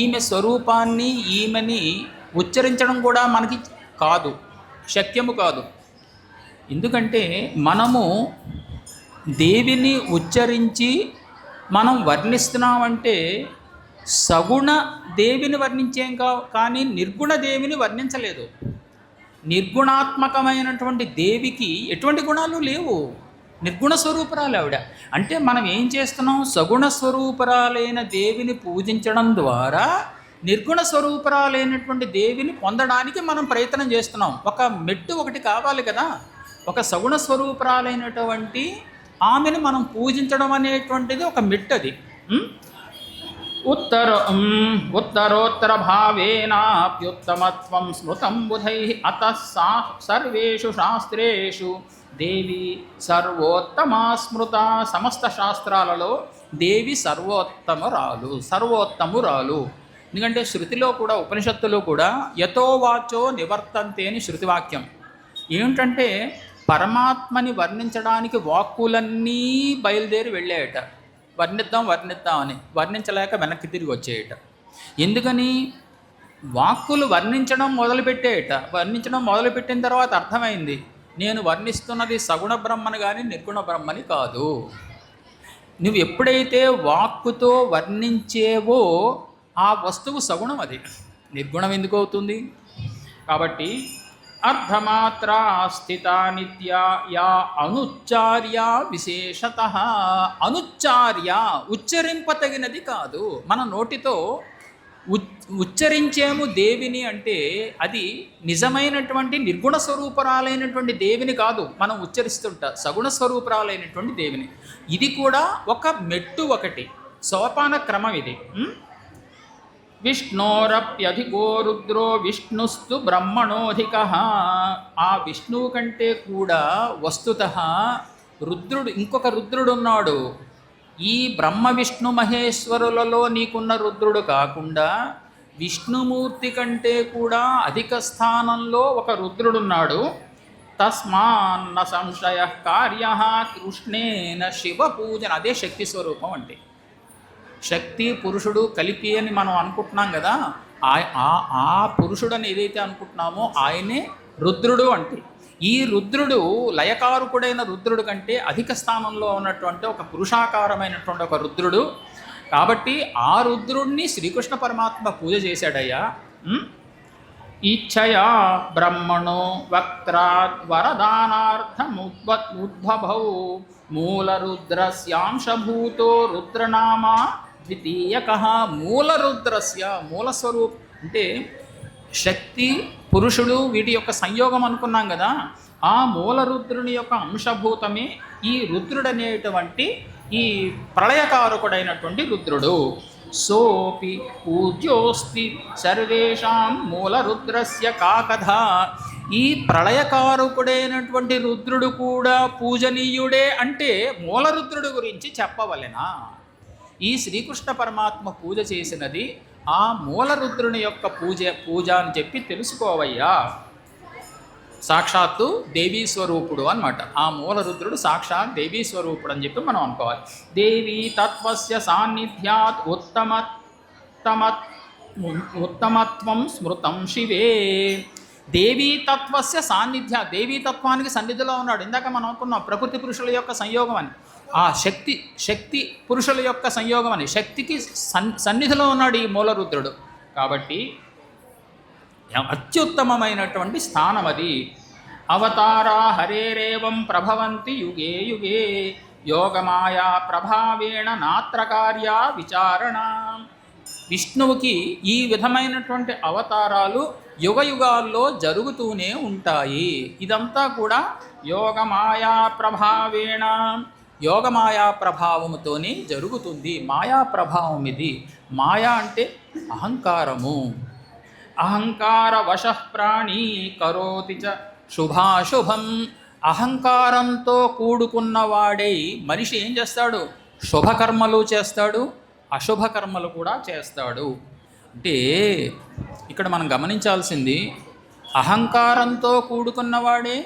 ఈమె స్వరూపాన్ని ఈమెని ఉచ్చరించడం కూడా మనకి కాదు, శక్యము కాదు. ఎందుకంటే మనము దేవిని ఉచ్చరించి మనం వర్ణిస్తున్నామంటే సగుణ దేవిని వర్ణించేం కానీ నిర్గుణ దేవిని వర్ణించలేదు. నిర్గుణాత్మకమైనటువంటి దేవికి ఎటువంటి గుణాలు లేవు, నిర్గుణ స్వరూపురాలు ఆవిడ. అంటే మనం ఏం చేస్తున్నాం, సగుణ స్వరూపురాలైన దేవిని పూజించడం ద్వారా నిర్గుణ స్వరూపురాలైనటువంటి దేవిని పొందడానికి మనం ప్రయత్నం చేస్తున్నాం. ఒక మెట్టు ఒకటి కావాలి కదా, ఒక సగుణ స్వరూపురాలైనటువంటి ఆమెను మనం పూజించడం అనేటువంటిది ఒక మెట్టు. అది ఉత్తరోత్తర భావేనాప్యుత్తమత్వం స్మృతం బుధై. అత సర్వేషు శాస్త్రేషు దేవి సర్వోత్తమా స్మృత. సమస్త శాస్త్రాలలో దేవి సర్వోత్తమురాలు. ఎందుకంటే శృతిలో కూడా ఉపనిషత్తులో కూడా యతో వాచో నివర్తంతే అని శృతివాక్యం. ఏమిటంటే పరమాత్మని వర్ణించడానికి వాక్కులన్నీ బయలుదేరి వెళ్ళాయట. వర్ణిద్దాం అని వర్ణించలేక వెనక్కి తిరిగి వచ్చేయట. ఎందుకని? వాక్కులు వర్ణించడం మొదలుపెట్టేయట. వర్ణించడం మొదలుపెట్టిన తర్వాత అర్థమైంది, నేను వర్ణిస్తున్నది సగుణ బ్రహ్మని కానీ నిర్గుణ బ్రహ్మని కాదు. నువ్వు ఎప్పుడైతే వాక్కుతో వర్ణించేవో ఆ వస్తువు సగుణం, అది నిర్గుణం ఎందుకు అవుతుంది? కాబట్టి అర్ధమాత్రా స్థిత నిత్య యా అనుచ్చార్య విశేషతః. అనుచ్చార్య ఉచ్చరింపతగినది కాదు. మన నోటితో ఉచ్చరించేము దేవిని అంటే అది నిజమైనటువంటి నిర్గుణ స్వరూపరాలైనటువంటి దేవిని కాదు మనం ఉచ్చరిస్తుంటా, సగుణ స్వరూపరాలైనటువంటి దేవిని. ఇది కూడా ఒక మెట్టు, ఒకటి సోపాన క్రమం ఇది. విష్ణోరప్యధికో రుద్రో విష్ణుస్తు బ్రహ్మణోధికః. ఆ విష్ణువు కంటే కూడా వస్తుతః రుద్రుడు, ఇంకొక రుద్రుడు ఉన్నాడు. ఈ బ్రహ్మ విష్ణు మహేశ్వరులలో నీకున్న రుద్రుడు కాకుండా విష్ణుమూర్తి కంటే కూడా అధిక స్థానంలో ఒక రుద్రుడున్నాడు. తస్మాన్న సంశయ కార్య కృష్ణేన శివ పూజన. అదే శక్తి స్వరూపం అంటే. శక్తి పురుషుడు కలిపి అని మనం అనుకుంటున్నాం కదా, ఆ పురుషుడని ఏదైతే అనుకుంటున్నామో ఆయనే రుద్రుడు అంటే. ఈ రుద్రుడు లయకారుకుడైన రుద్రుడు కంటే అధిక స్థానంలో ఉన్నటువంటి ఒక పురుషాకారమైనటువంటి ఒక రుద్రుడు. కాబట్టి ఆ రుద్రుడిని శ్రీకృష్ణ పరమాత్మ పూజ చేశాడయ్యా. ఇచ్ఛయా బ్రహ్మణో వక్త్రాద్ వరదానార్థముద్భవౌ మూలరుద్రస్యాంశభూతో రుద్రనామా ద్వితీయకః. మూలరుద్రస్య మూలస్వరూప్ అంటే శక్తి పురుషుడు వీటి యొక్క సంయోగం అనుకున్నాం కదా, ఆ మూలరుద్రుని యొక్క అంశభూతమే ఈ రుద్రుడనేటువంటి ఈ ప్రళయకారకుడైనటువంటి రుద్రుడు. సోపి పూజ్యోస్తి సర్వేషాం మూలరుద్రస్య కాకథ. ఈ ప్రళయకారకుడైనటువంటి రుద్రుడు కూడా పూజనీయుడే అంటే మూలరుద్రుడు గురించి చెప్పవలెనా? ఈ శ్రీకృష్ణ పరమాత్మ పూజ చేసినది ఆ మూలరుద్రుని యొక్క పూజ అని చెప్పి తెలుసుకోవయ్యా. సాక్షాత్తు దేవీ స్వరూపుడు అన్నమాట. ఆ మూలరుద్రుడు సాక్షాత్ దేవీ స్వరూపుడు అని చెప్పి మనం అనుకోవాలి. దేవీ తత్వస్య సాన్నిధ్యాత్ ఉత్తమత్వం స్మృతం శివే. దేవీ తత్వస్య సాన్నిధ్య, దేవీ తత్వానికి సన్నిధిలో ఉన్నాడు. ఇందాక మనం అనుకున్నాం ప్రకృతి పురుషుల యొక్క సంయోగం అని. ఆ శక్తి పురుషుల యొక్క సంయోగం అని. శక్తికి సన్నిధిలో ఉన్నాడు ఈ మూలరుద్రుడు. కాబట్టి అత్యుత్తమమైనటువంటి స్థానం అది. అవతారా హరేరేవం ప్రభవంతి యుగే యుగే యోగమాయా ప్రభావేణ నాత్ర కార్య విచారణ. విష్ణువుకి ఈ విధమైనటువంటి అవతారాలు యుగయుగాల్లో జరుగుతూనే ఉంటాయి. ఇదంతా కూడా యోగమాయా ప్రభావేణ, యోగమాయా ప్రభావముతోనే జరుగుతుంది. మాయా ప్రభావం ఇది. మాయా అంటే అహంకారము. అహంకార వశః ప్రాణీ కరోతి చ శుభాశుభం. అహంకారంతో కూడుకున్నవాడై మనిషి ఏం చేస్తాడు? శుభకర్మలు చేస్తాడు, అశుభకర్మలు కూడా చేస్తాడు. అంటే ఇక్కడ మనం గమనించాల్సింది, అహంకారంతో కూడుకున్నవాడే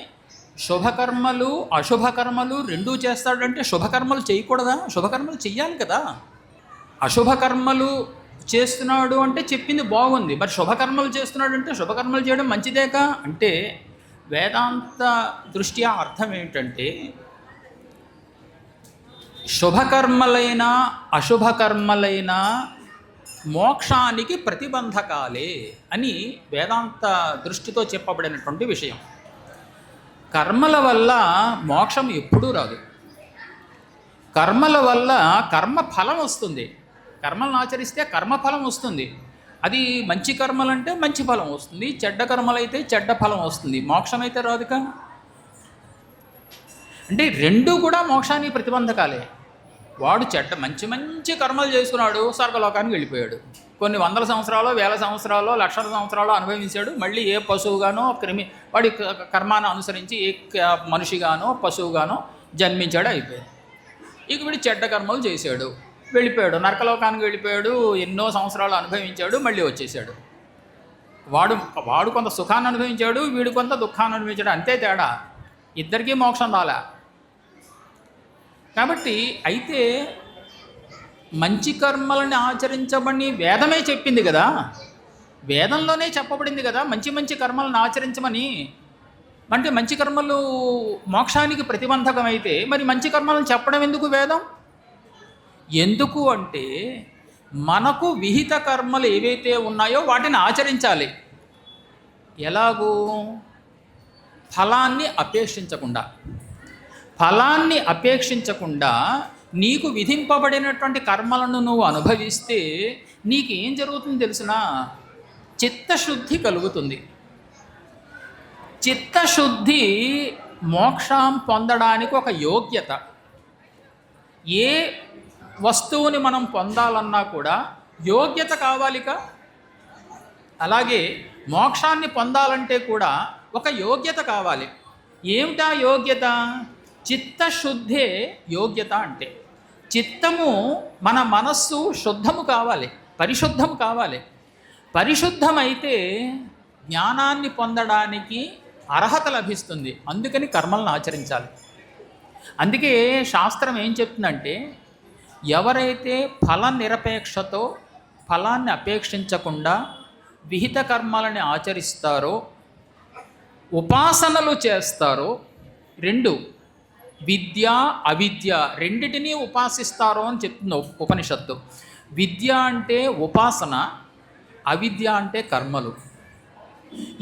శుభకర్మలు అశుభకర్మలు రెండూ చేస్తాడంటే శుభకర్మలు చేయకూడదా? శుభకర్మలు చెయ్యాలి కదా. అశుభకర్మలు చేస్తున్నాడు అంటే చెప్పింది బాగుంది, మరి శుభకర్మలు చేస్తున్నాడు అంటే శుభకర్మలు చేయడం మంచిదేకా అంటే వేదాంత దృష్ట్యా అర్థం ఏంటంటే శుభకర్మలైనా అశుభకర్మలైనా మోక్షానికి ప్రతిబంధకాలే అని వేదాంత దృష్టితో చెప్పబడినటువంటి విషయం. కర్మల వల్ల మోక్షం ఎప్పుడూ రాదు. కర్మల వల్ల కర్మఫలం వస్తుంది. కర్మలను ఆచరిస్తే కర్మఫలం వస్తుంది. అది మంచి కర్మలంటే మంచి ఫలం వస్తుంది, చెడ్డ కర్మలైతే చెడ్డ ఫలం వస్తుంది. మోక్షం అయితే రాదుగా. అంటే రెండూ కూడా మోక్షానికి ప్రతిబంధకాలే. వాడు మంచి మంచి కర్మలు చేసుకున్నాడు, స్వర్గలోకానికి వెళ్ళిపోయాడు. కొన్ని వందల సంవత్సరాలు, వేల సంవత్సరాలు, లక్షల సంవత్సరాలు అనుభవించాడు. మళ్ళీ ఏ పశువుగానో వాడి కర్మాన్ని అనుసరించి ఏ మనిషిగానో పశువుగానో జన్మించాడు, అయిపోయాడు. ఇక వీడు చెడ్డ కర్మలు చేశాడు, వెళ్ళిపోయాడు, నరకలోకానికి వెళ్ళిపోయాడు. ఎన్నో సంవత్సరాలు అనుభవించాడు, మళ్ళీ వచ్చేసాడు. వాడు కొంత సుఖాన్ని అనుభవించాడు, వీడు కొంత దుఃఖాన్ని అనుభవించాడు, అంతే తేడా. ఇద్దరికీ మోక్షం రాలే. కాబట్టి అయితే మంచి కర్మలని ఆచరించమని వేదమే చెప్పింది కదా. వేదంలోనే చెప్పబడింది కదా మంచి మంచి కర్మలను ఆచరించమని. అంటే మంచి కర్మలు మోక్షానికి ప్రతిబంధకమైతే మరి మంచి కర్మలను చెప్పడం ఎందుకు వేదం? ఎందుకు అంటే మనకు విహిత కర్మలు ఏవైతే ఉన్నాయో వాటిని ఆచరించాలి. ఎలాగూ? ఫలాన్ని అపేక్షించకుండా నీకు విధింపబడినటువంటి కర్మలను నువ్వు అనుభవిస్తే నీకేం జరుగుతుంది తెలుసునా? చిత్తశుద్ధి కలుగుతుంది. చిత్తశుద్ధి మోక్షం పొందడానికి ఒక యోగ్యత. ఏ వస్తువుని మనం పొందాలన్నా కూడా యోగ్యత కావాలిగా. అలాగే మోక్షాన్ని పొందాలంటే కూడా ఒక యోగ్యత కావాలి. ఏమిటా యోగ్యత? చిత్తశుద్ధే యోగ్యత అంటే. చిత్తము, మన మనస్సు శుద్ధము కావాలి, పరిశుద్ధము కావాలి. పరిశుద్ధమైతే జ్ఞానాన్ని పొందడానికి అర్హత లభిస్తుంది. అందుకని కర్మలను ఆచరించాలి. అందుకే శాస్త్రం ఏం చెప్తుందంటే, ఎవరైతే ఫల నిరపేక్షతో ఫలాన్ని అపేక్షించకుండా విహిత కర్మలని ఆచరిస్తారో, ఉపాసనలు చేస్తారో, రెండు విద్య అవిద్య రెండిటినీ ఉపాసిస్తారో అని చెప్తుంది ఉపనిషత్తు. విద్య అంటే ఉపాసన, అవిద్య అంటే కర్మలు.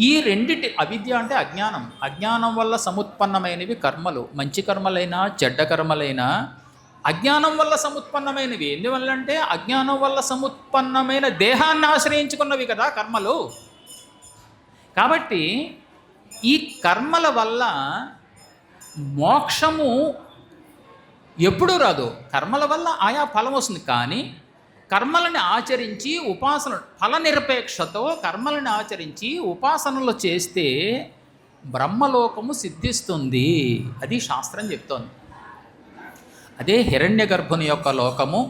ఈ రెండిటి, అవిద్య అంటే అజ్ఞానం, అజ్ఞానం వల్ల సముత్పన్నమైనవి కర్మలు. మంచి కర్మలైనా చెడ్డ కర్మలైనా అజ్ఞానం వల్ల సముత్పన్నమైనవి. ఎందువల్లంటే అజ్ఞానం వల్ల సముత్పన్నమైన దేహాన్ని ఆశ్రయించుకున్నవి కదా కర్మలు. కాబట్టి ఈ కర్మల వల్ల మోక్షము ఎప్పుడూ రాదు. కర్మల వల్ల ఆయా ఫలం వస్తుంది. కానీ కర్మలను ఆచరించి ఉపాసన, ఫల నిరపేక్షతో కర్మలను ఆచరించి ఉపాసనలు చేస్తే బ్రహ్మలోకము సిద్ధిస్తుంది. అది శాస్త్రం చెప్తోంది. అదే హిరణ్య గర్భుని యొక్క లోకము,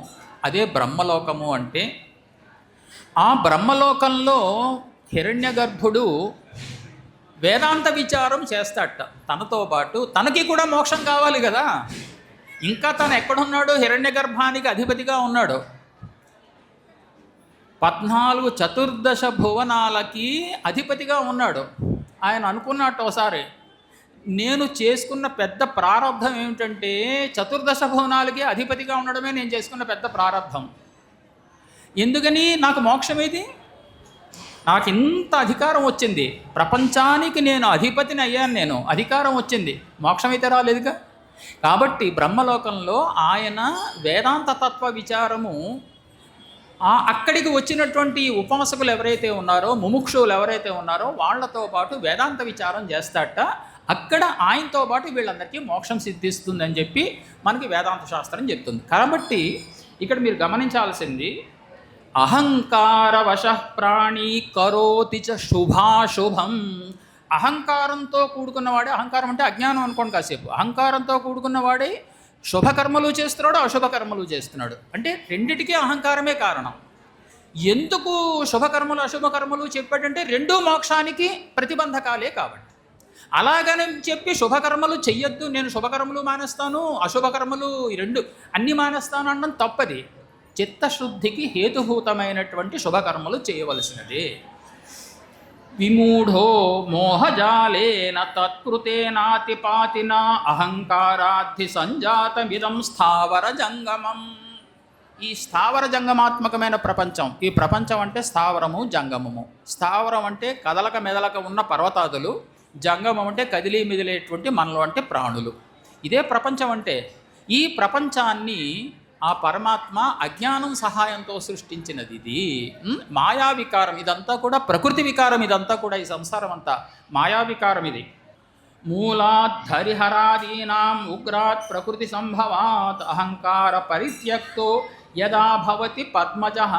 అదే బ్రహ్మలోకము. అంటే ఆ బ్రహ్మలోకంలో హిరణ్య గర్భుడు వేదాంత విచారం చేస్తాడట. తనతో పాటు తనకి కూడా మోక్షం కావాలి కదా. ఇంకా తను ఎక్కడున్నాడు? హిరణ్య గర్భానికి అధిపతిగా ఉన్నాడు. 14 చతుర్దశ భువనాలకి అధిపతిగా ఉన్నాడు. ఆయన అనుకున్నట్టు ఒకసారి, నేను చేసుకున్న పెద్ద ప్రారంధం ఏమిటంటే చతుర్దశ భువనాలకి అధిపతిగా ఉండడమే నేను చేసుకున్న పెద్ద ప్రారంధం. ఎందుకని నాకు మోక్షం ఏది? నాకు ఇంత అధికారం వచ్చింది, ప్రపంచానికి నేను అధిపతిని అయ్యాను, నేను అధికారం వచ్చింది, మోక్షం అయితే రాలేదుగా. కాబట్టి బ్రహ్మలోకంలో ఆయన వేదాంత తత్వ విచారము అక్కడికి వచ్చినటువంటి ఉపాసకులు ఎవరైతే ఉన్నారో, ముముక్షువులు ఎవరైతే ఉన్నారో వాళ్ళతో పాటు వేదాంత విచారం చేస్తాడట. అక్కడ ఆయనతో పాటు వీళ్ళందరికీ మోక్షం సిద్ధిస్తుందని చెప్పి మనకి వేదాంత శాస్త్రం చెప్తుంది. కాబట్టి ఇక్కడ మీరు గమనించాల్సింది, అహంకారవశ ప్రాణి కరోతి చ శుభాశుభం. అహంకారంతో కూడుకున్నవాడే, అహంకారం అంటే అజ్ఞానం అనుకోండి కాసేపు, అహంకారంతో కూడుకున్నవాడే శుభకర్మలు చేస్తున్నాడు, అశుభకర్మలు చేస్తున్నాడు. అంటే రెండిటికీ అహంకారమే కారణం. ఎందుకు శుభకర్మలు అశుభకర్మలు చెప్పాడంటే రెండూ మోక్షానికి ప్రతిబంధకాలే కాబట్టి. అలాగని చెప్పి శుభకర్మలు చెయ్యొద్దు, నేను శుభకర్మలు మానేస్తాను, అశుభకర్మలు ఈ రెండు అన్నీ మానేస్తాను అనడం తప్పది. చిత్తశుద్ధికి హేతుభూతమైనటువంటి శుభకర్మలు చేయవలసినదే. విమూఢో మోహజాలేన తత్కృతేనాతిపాతిన అహంకారాద్ధి సంజాతమిదం స్థావర జంగమం. ఈ స్థావర జంగమాత్మకమైన ప్రపంచం, ఈ ప్రపంచం అంటే స్థావరము జంగమము. స్థావరం అంటే కదలక మెదలక ఉన్న పర్వతాదులు, జంగమం అంటే కదిలి మెదిలేటువంటి మనలో అంటే ప్రాణులు. ఇదే ప్రపంచం అంటే. ఈ ప్రపంచాన్ని ఆ పరమాత్మ అజ్ఞానం సహాయంతో సృష్టించినది. ఇది మాయా వికారం, ఇదంతా కూడా ప్రకృతి వికారం, ఇదంతా కూడా ఈ సంసారం అంతా మాయా వికారం. ఇది మూలాద్ధరిహరాదీనాం ఉగ్రాత్ ప్రకృతి సంభవాత్ అహంకార పరిత్యక్తో యదా భవతి పద్మజః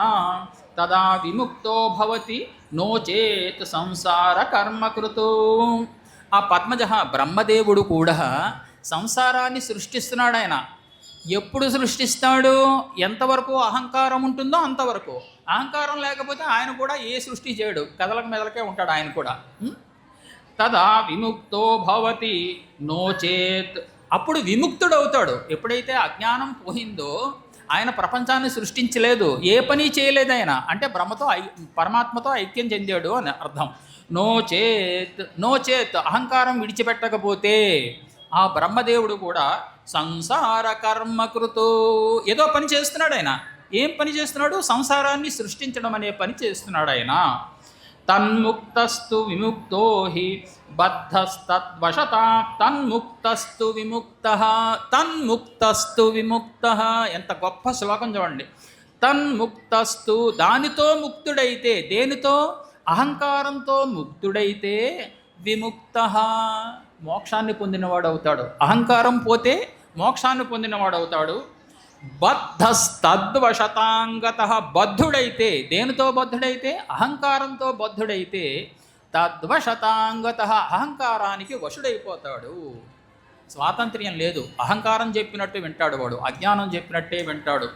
తదా విముక్తో భవతి నోచేత్ సంసార కర్మకృతో. ఆ పద్మజః బ్రహ్మదేవుడు కూడా సంసారాన్ని సృష్టిస్తున్నాడు. ఆయన ఎప్పుడు సృష్టిస్తాడు? ఎంతవరకు అహంకారం ఉంటుందో అంతవరకు. అహంకారం లేకపోతే ఆయన కూడా ఏ సృష్టి చేయడు, కదలక మెదలకే ఉంటాడు ఆయన కూడా. తదా విముక్తో భవతి నోచేత్, అప్పుడు విముక్తుడవుతాడు. ఎప్పుడైతే అజ్ఞానం పోయిందో, ఆయన ప్రపంచాన్ని సృష్టించలేదు, ఏ పని చేయలేదు ఆయన. అంటే బ్రహ్మతో పరమాత్మతో ఐక్యం చెందాడు అని అర్థం. నోచేత్, నోచేత్ అహంకారం విడిచిపెట్టకపోతే ఆ బ్రహ్మదేవుడు కూడా సంసార కర్మకృతో, ఏదో పని చేస్తున్నాడు ఆయన. ఏం పని చేస్తున్నాడు? సంసారాన్ని సృష్టించడం అనే పని చేస్తున్నాడు ఆయన. తన్ముక్తస్తు విముక్తో హి బద్ధస్తద్వశత, తన్ముక్తస్తు విముక్త, తన్ముక్తస్తు విముక్త. ఎంత గొప్ప శ్లోకం చూడండి. తన్ముక్తస్తు, దానితో ముక్తుడైతే, దేనితో? అహంకారంతో ముక్తుడైతే విముక్త, మోక్షాన్ని పొందినవాడు అవుతాడు. అహంకారం పోతే మోక్షాన్ని పొందినవాడు అవుతాడు. బద్ధస్తద్వశతాంగత, బద్ధుడైతే, దేనితో బద్ధుడైతే? అహంకారంతో బద్ధుడైతే తద్వశతాంగత, అహంకారానికి వశుడైపోతాడు. స్వాతంత్ర్యం లేదు. అహంకారం చెప్పినట్టు వింటాడు వాడు, అజ్ఞానం చెప్పినట్టే వింటాడు.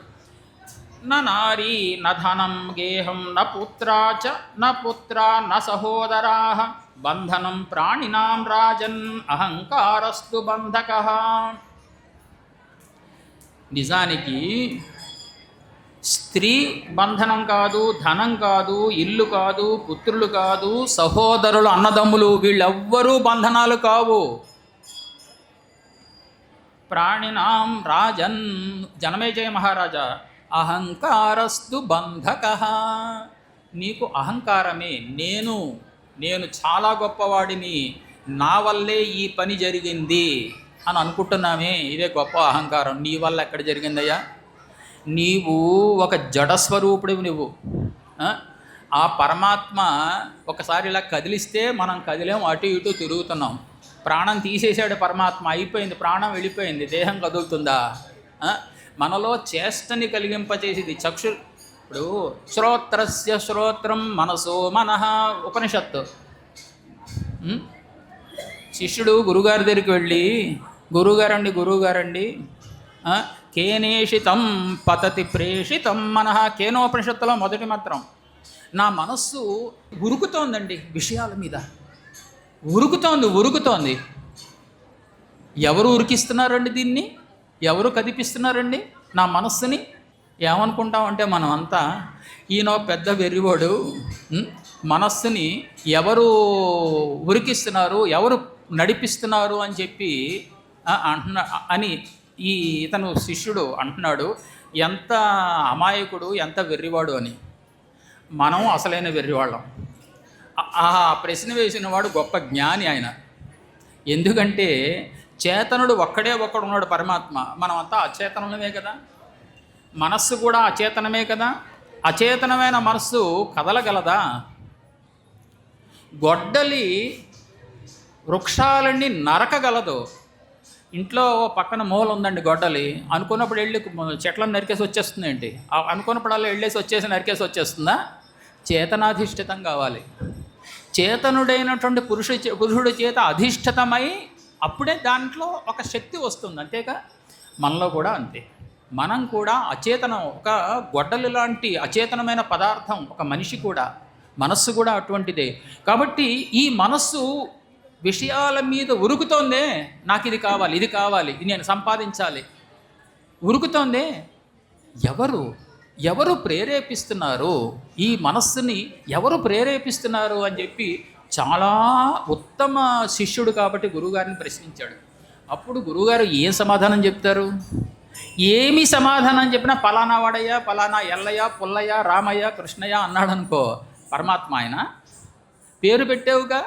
న నారీ న ధనం గేహం న పుత్రా చ న పుత్రా న సహోదరా బంధనం ప్రాణినాం రాజన్ అహంకారస్తు బంధకః. నిజానికి స్త్రీ బంధనం కాదు, ధనం కాదు, ఇల్లు కాదు, పుత్రులు కాదు, సహోదరులు, అన్నదమ్ములు వీళ్ళెవ్వరూ బంధనాలు కావు. ప్రాణినాం రాజన్, జనమేజయ మహారాజా, అహంకారస్తు బంధకః. నీకు అహంకారమే, నేను చాలా గొప్పవాడిని, నా వల్లే ఈ పని జరిగింది అని అనుకుంటున్నామే, ఇదే గొప్ప అహంకారం. నీ వల్ల ఎక్కడ జరిగిందయ్యా? నీవు ఒక జడస్వరూపుడివి. నువ్వు ఆ పరమాత్మ ఒకసారి ఇలా కదిలిస్తే మనం కదిలేం, అటు ఇటు తిరుగుతున్నాం. ప్రాణం తీసేసాడు పరమాత్మ, అయిపోయింది, ప్రాణం వెళ్ళిపోయింది, దేహం కదులుతుందా? మనలో చేష్టని కలిగింపచేసేది చక్షు. ఇప్పుడు శ్రోత్రస్య శ్రోత్రం మనసో మనః ఉపనిషత్తు. శిష్యుడు గురుగారి దగ్గరికి వెళ్ళి, గురువుగారండి కేనేషితం పతతి ప్రేషితం మనః. కేనోపనిషత్తులో మొదటి మంత్రం. నా మనస్సు ఉరుకుతోందండి విషయాల మీద, ఉరుకుతోంది. ఎవరు ఉరికిస్తున్నారండి దీన్ని? ఎవరు కదిపిస్తున్నారండి నా మనస్సుని? ఏమనుకుంటామంటే మనం అంతా, ఈయన పెద్ద వెర్రివాడు, మనస్సుని ఎవరు ఉరికిస్తున్నారు, ఎవరు నడిపిస్తున్నారు అని చెప్పి అని ఇతను శిష్యుడు అంటున్నాడు. ఎంత అమాయకుడు, ఎంత వెర్రివాడు అని. మనం అసలైన వెర్రివాళ్ళం. ఆ ప్రశ్న వేసిన వాడు గొప్ప జ్ఞాని ఆయన. ఎందుకంటే చేతనుడు ఒక్కడే ఉన్నాడు పరమాత్మ. మనమంతా అచేతనమే కదా, మనస్సు కూడా అచేతనమే కదా. అచేతనమైన మనస్సు కదలగలదా? గొడ్డలి వృక్షాలన్నీ నరకగలదు. ఇంట్లో పక్కన మూల ఉందండి గొడ్డలి, అనుకున్నప్పుడు వెళ్ళి చెట్లను నరికేసి వచ్చేస్తుంది ఏంటి? అనుకున్నప్పుడల్లా వెళ్ళేసి నరికేసి వచ్చేస్తుందా? చేతనాధిష్ఠితం కావాలి. చేతనుడైనటువంటి పురుషుడి చేత అధిష్ఠితమై అప్పుడే దాంట్లో ఒక శక్తి వస్తుంది. అంతేగా మనలో కూడా అంతే. మనం కూడా అచేతనం, ఒక గొడ్డలి లాంటి అచేతనమైన పదార్థం ఒక మనిషి కూడా. మనస్సు కూడా అటువంటిదే. కాబట్టి ఈ మనస్సు విషయాల మీద ఉరుకుతోందే, నాకు ఇది కావాలి, ఇది నేను సంపాదించాలి, ఉరుకుతోందే. ఎవరు ప్రేరేపిస్తున్నారు ఈ మనస్సుని? ఎవరు ప్రేరేపిస్తున్నారు అని చెప్పి చాలా ఉత్తమ శిష్యుడు కాబట్టి గురువుగారిని ప్రశ్నించాడు. అప్పుడు గురువుగారు ఏం సమాధానం చెప్తారు? ఏమి సమాధానం చెప్పినా పలానా వాడయ్య, పలానా ఎల్లయ్య, పుల్లయ్య, రామయ్య, కృష్ణయ్య అన్నాడు అనుకో పరమాత్మ. ఆయన పేరు పెట్టావుగా,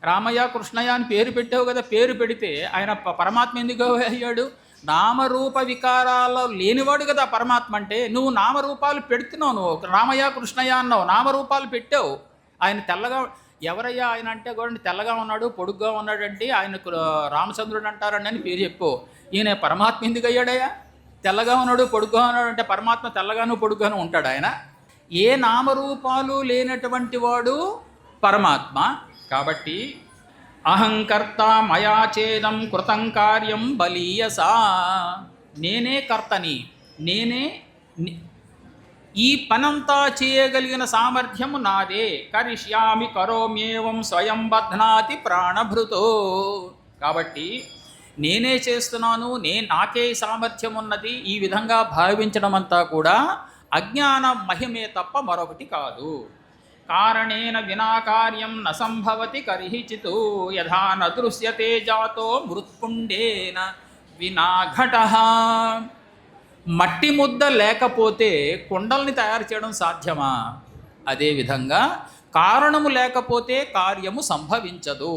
రామయ్య కృష్ణయ్య అని పేరు పెట్టావు కదా. పేరు పెడితే ఆయన పరమాత్మ ఎందుకు అయ్యాడు? నామరూప వికారాలు లేనివాడు కదా పరమాత్మ అంటే. నువ్వు నామరూపాలు పెడుతున్నావు, నువ్వు రామయ్య కృష్ణయ్య అన్నావు, నామరూపాలు పెట్టావు. ఆయన తెల్లగా, ఎవరయ్యా ఆయన అంటే కూడా తెల్లగా ఉన్నాడు, పొడుగ్గా ఉన్నాడంటే ఆయనకు రామచంద్రుడు అంటారండి అని పేరు చెప్పు. ఈయన పరమాత్మ ఎందుకు అయ్యాడయ్యా? తెల్లగా ఉన్నాడు, పొడుగ్గా ఉన్నాడు అంటే పరమాత్మ తెల్లగాను పొడుగ్గాను ఉంటాడు. ఆయన ఏ నామరూపాలు లేనటువంటి వాడు పరమాత్మ. కాబట్టి అహంకర్త మయా చేదం కృతం కార్యం బలీయసా. నేనే కర్తని, నేనే ఈ పనంతా చేయగలిగిన సామర్థ్యము నాదే. కరిష్యామి కరోమ్యేవం స్వయం బధ్నాతి ప్రాణభృతో. కాబట్టి నేనే చేస్తున్నాను, నాకే సామర్థ్యం ఉన్నది, ఈ విధంగా భావించడం అంతా కూడా అజ్ఞాన మహిమే తప్ప మరొకటి కాదు. కారణేన వినా కార్యం న సంభవతి కర్హిచితు యథా న దృశ్యతే జాతో మృత్పుండేన వినా ఘటః. మట్టి ముద్ద లేకపోతే కుండల్ని తయారు చేయడం సాధ్యమా? అదేవిధంగా కారణము లేకపోతే కార్యము సంభవించదు.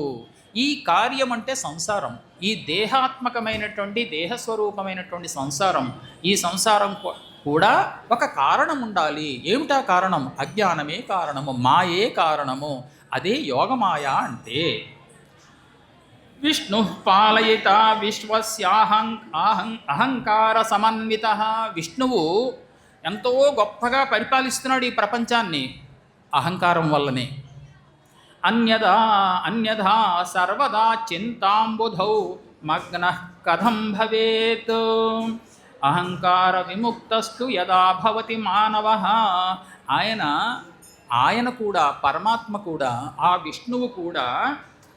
ఈ కార్యం అంటే సంసారం, ఈ దేహాత్మకమైనటువంటి దేహస్వరూపమైనటువంటి సంసారం. ఈ సంసారం కూడా ఒక కారణం ఉండాలి. ఏమిటా కారణం? అజ్ఞానమే కారణము, మాయే కారణము. అదే యోగమాయ అంటే. విష్ణు పాలయిత అహంకార సమన్విత. విష్ణువు ఎంతో గొప్పగా పరిపాలిస్తున్నాడు ఈ ప్రపంచాన్ని అహంకారం వల్లనే. అన్యథా సర్వదా చింతాంబుధౌ మగ్నః కథం భవేత్. అహంకార విముక్తస్తు యదా భవతి మానవ. ఆయన కూడా, పరమాత్మ కూడా, ఆ విష్ణువు కూడా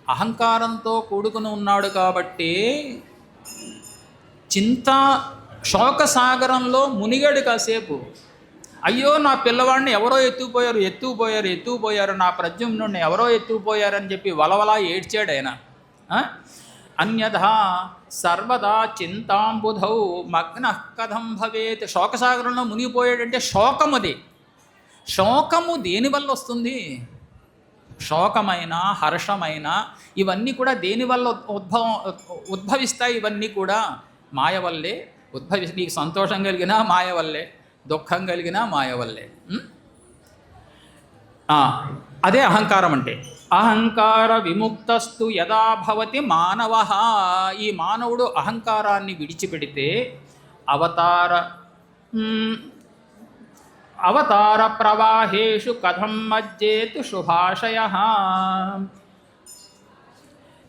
అహంకారంతో కూడుకుని ఉన్నాడు కాబట్టి శోకసాగరంలో మునిగాడు కాసేపు. అయ్యో నా పిల్లవాడిని ఎవరో ఎత్తుకుపోయారు, నా ప్రద్యుమ్నుడిని ఎవరో ఎత్తుకుపోయారని చెప్పి వలవలా ఏడ్చాడు ఆయన. అన్యథా సర్వదా చింతాంబుధౌ మగ్న కథం భవేత్. శోకసాగరంలో మునిగిపోయాడంటే శోకముది. శోకము దేనివల్ల వస్తుంది? శోకమైన, హర్షమైన ఇవన్నీ కూడా దేనివల్ల ఉద్భవిస్తాయి? ఇవన్నీ కూడా మాయ వల్లే ఉద్భవిస్తాయి. నీకు సంతోషం కలిగినా మాయ వల్లే, దుఃఖం కలిగినా మాయ వల్లే. అదే అహంకారం అంటే. అహంకార విముక్తస్తు యదా భవతి మానవ. ఈ మానవుడు అహంకారాన్ని విడిచిపెడితే అవతార ప్రవాహేషు కథం మజ్జేతు శుభాశయ.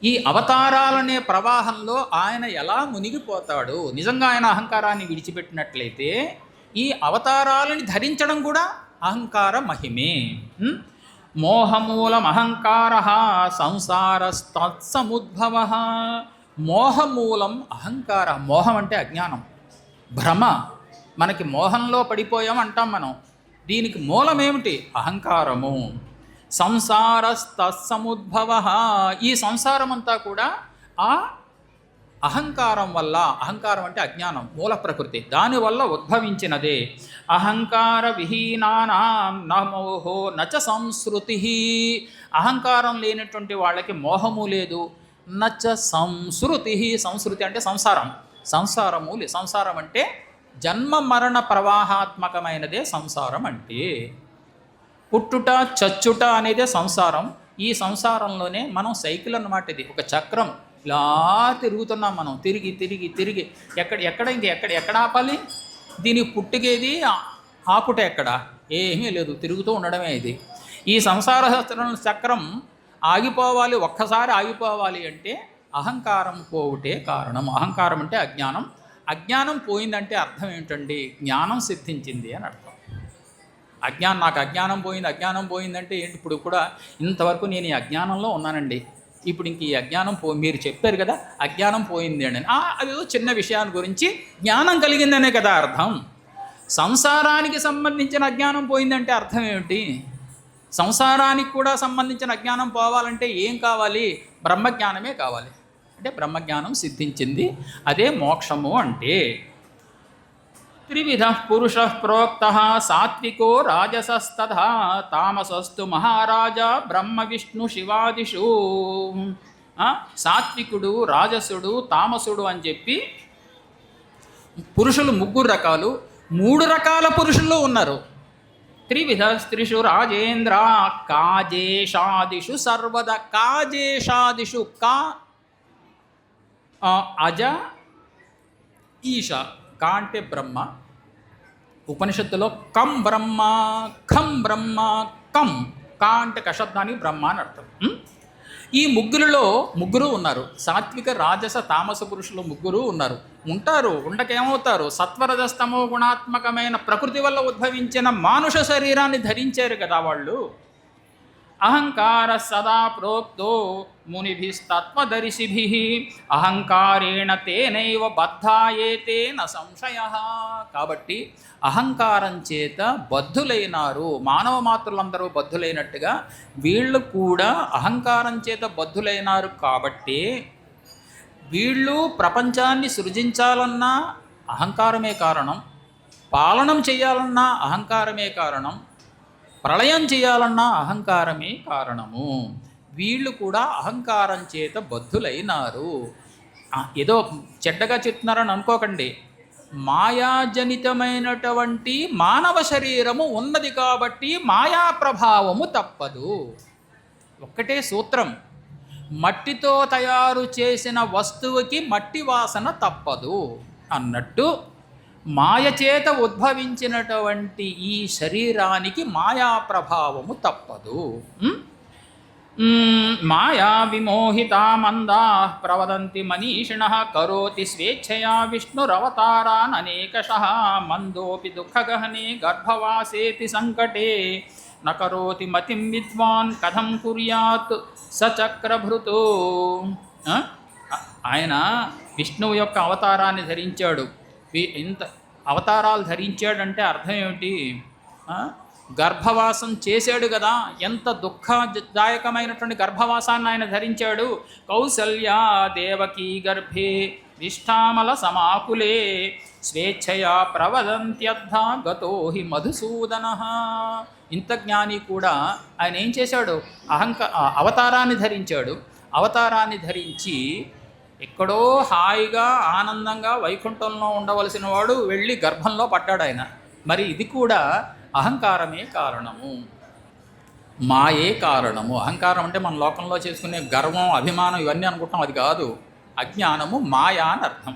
ఈ అవతారాలనే ప్రవాహంలో ఆయన ఎలా మునిగిపోతాడు? నిజంగా ఆయన అహంకారాన్ని విడిచిపెట్టినట్లయితే ఈ అవతారాలని ధరించడం కూడా అహంకార మహిమే. మోహమూలం అహంకార సంసారస్తత్సముద్భవ. మోహమూలం అహంకార. మోహం అంటే అజ్ఞానం, భ్రమ. మనకి మోహంలో పడిపోయాం అంటాం మనం. దీనికి మూలమేమిటి? అహంకారము. సంసారస్తత్సముద్భవ. ఈ సంసారమంతా కూడా ఆ అహంకారం వల్ల, అహంకారం అంటే అజ్ఞానం, మూల ప్రకృతి, దానివల్ల ఉద్భవించినదే. అహంకార విహీనానాం నమోహో నచ సంస్కృతి. అహంకారం లేనటువంటి వాళ్ళకి మోహము లేదు, నచ సంస్కృతి. సంస్కృతి అంటే సంసారం, సంసారము లేదు. సంసారం అంటే జన్మ మరణ ప్రవాహాత్మకమైనదే సంసారం అంటే. పుట్టుట చచ్చుట అనేదే సంసారం. ఈ సంసారంలోనే మనం సైకిల్ అన్నమాట. ఇది ఒక చక్రం, ఇలా తిరుగుతున్నాం మనం, తిరిగి తిరిగి తిరిగి ఎక్కడ ఆపాలి? దీనికి పుట్టుకేది, ఆపుట ఎక్కడ? ఏమీ లేదు, తిరుగుతూ ఉండడమే ఇది. ఈ సంసార చక్రం ఆగిపోవాలి, ఒక్కసారి ఆగిపోవాలి అంటే అహంకారం పోవుటే కారణం. అహంకారం అంటే అజ్ఞానం. అజ్ఞానం పోయిందంటే అర్థం ఏంటండి? జ్ఞానం సిద్ధించింది అని అర్థం. నాకు అజ్ఞానం పోయిందంటే ఏంటి? ఇప్పుడు కూడా ఇంతవరకు నేను ఈ అజ్ఞానంలో ఉన్నానండి, ఇప్పుడు ఇంక ఈ అజ్ఞానం మీరు చెప్పారు కదా అజ్ఞానం పోయింది అని. అదేదో చిన్న విషయాల గురించి జ్ఞానం కలిగిందనే కదా అర్థం. సంసారానికి సంబంధించిన అజ్ఞానం పోయిందంటే అర్థం ఏమిటి? సంసారానికి కూడా సంబంధించిన అజ్ఞానం పోవాలంటే ఏం కావాలి? బ్రహ్మజ్ఞానమే కావాలి. అంటే బ్రహ్మజ్ఞానం సిద్ధించింది, అదే మోక్షము అంటే. త్రివిధ పురుష ప్రోక్త సాత్వికో రాజసస్తథా తామసస్తు మహారాజా బ్రహ్మ విష్ణు శివాదిషు. సాత్వికుడు, రాజసుడు, తామసుడు అని చెప్పి పురుషులు 3 రకాలు. 3 రకాల పురుషుల్లో ఉన్నారు. త్రివిధ స్త్రీషు రాజేంద్ర కాజేషాదిషు సర్వద. కాజేషాదిషు కా అజ ఈశ. కా అంటే బ్రహ్మ. ఉపనిషత్తులో కం బ్రహ్మ, ఖం బ్రహ్మ, కం. కా అంటే కశబ్దానికి బ్రహ్మ అని అర్థం. ఈ 3 ఉన్నారు. సాత్విక, రాజస, తామస పురుషులు 3 ఉన్నారు. ఉండకేమవుతారు? సత్వరజస్తమో గుణాత్మకమైన ప్రకృతి వల్ల ఉద్భవించిన మానుష శరీరాన్ని ధరించారు కదా వాళ్ళు. అహంకార సదా ప్రోక్తో మునిభిస్తత్వదర్శిభిః అహంకారేణ తేనైవ బద్ధాయేతే న సంశయః. కాబట్టి అహంకారం చేత బద్ధులైనారు. మానవ మాతృలందరూ బద్ధులైనట్టుగా వీళ్ళు కూడా అహంకారం చేత బద్ధులైనారు. కాబట్టి వీళ్ళు ప్రపంచాన్ని సృజించాలన్నా అహంకారమే కారణం, పాలనం చేయాలన్నా అహంకారమే కారణం, ప్రళయం చేయాలన్నా అహంకారమే కారణము. వీళ్ళు కూడా అహంకారం చేత బద్ధులైనారు. ఏదో చెడ్డగా చెప్తున్నారని అనుకోకండి. మాయాజనితమైనటువంటి మానవ శరీరము ఉన్నది కాబట్టి మాయా ప్రభావము తప్పదు. ఒక్కటే సూత్రం. మట్టితో తయారు చేసిన వస్తువుకి మట్టి వాసన తప్పదు అన్నట్టు మాయచేత ఉద్భవించినటువంటి ఈ శరీరానికి మాయా ప్రభావము తప్పదు. మాయా విమోహితా మందా ప్రవదంతి మనీషిణ కరోతి స్వేచ్ఛయా విష్ణురవతారాన్ అనేకశః మందోపి దుఃఖగహనే గర్భవాసేతి సంకటే న కరోతి మతిం విద్వాన్ కథం కుర్యాత్ సచక్రభృతో. ఆయన విష్ణువు యొక్క అవతారాన్ని ధరించాడు. ఇంత అవతారాలు ధరించాడంటే అర్థం ఏమిటి? గర్భవాసం చేశాడు కదా, ఎంత దుఃఖదాయకమైనటువంటి గర్భవాసాన్ని ఆయన ధరించాడు. కౌసల్యా దేవకీ గర్భే విష్ఠామల సమాకులే స్వేచ్ఛయా ప్రవదంత్యర్థ గతో హి మధుసూదన. ఇంత జ్ఞాని కూడా ఆయన ఏం చేశాడు? అవతారాన్ని ధరించాడు. అవతారాన్ని ధరించి ఎక్కడో హాయిగా ఆనందంగా వైకుంఠంలో ఉండవలసిన వాడు వెళ్ళి గర్భంలో పడ్డాడు ఆయన. మరి ఇది కూడా అహంకారమే కారణము, మాయే కారణము. అహంకారం అంటే మన లోకంలో చేసుకునే గర్వం, అభిమానం ఇవన్నీ అనుకుంటాం, అది కాదు. అజ్ఞానము మాయా అని అర్థం,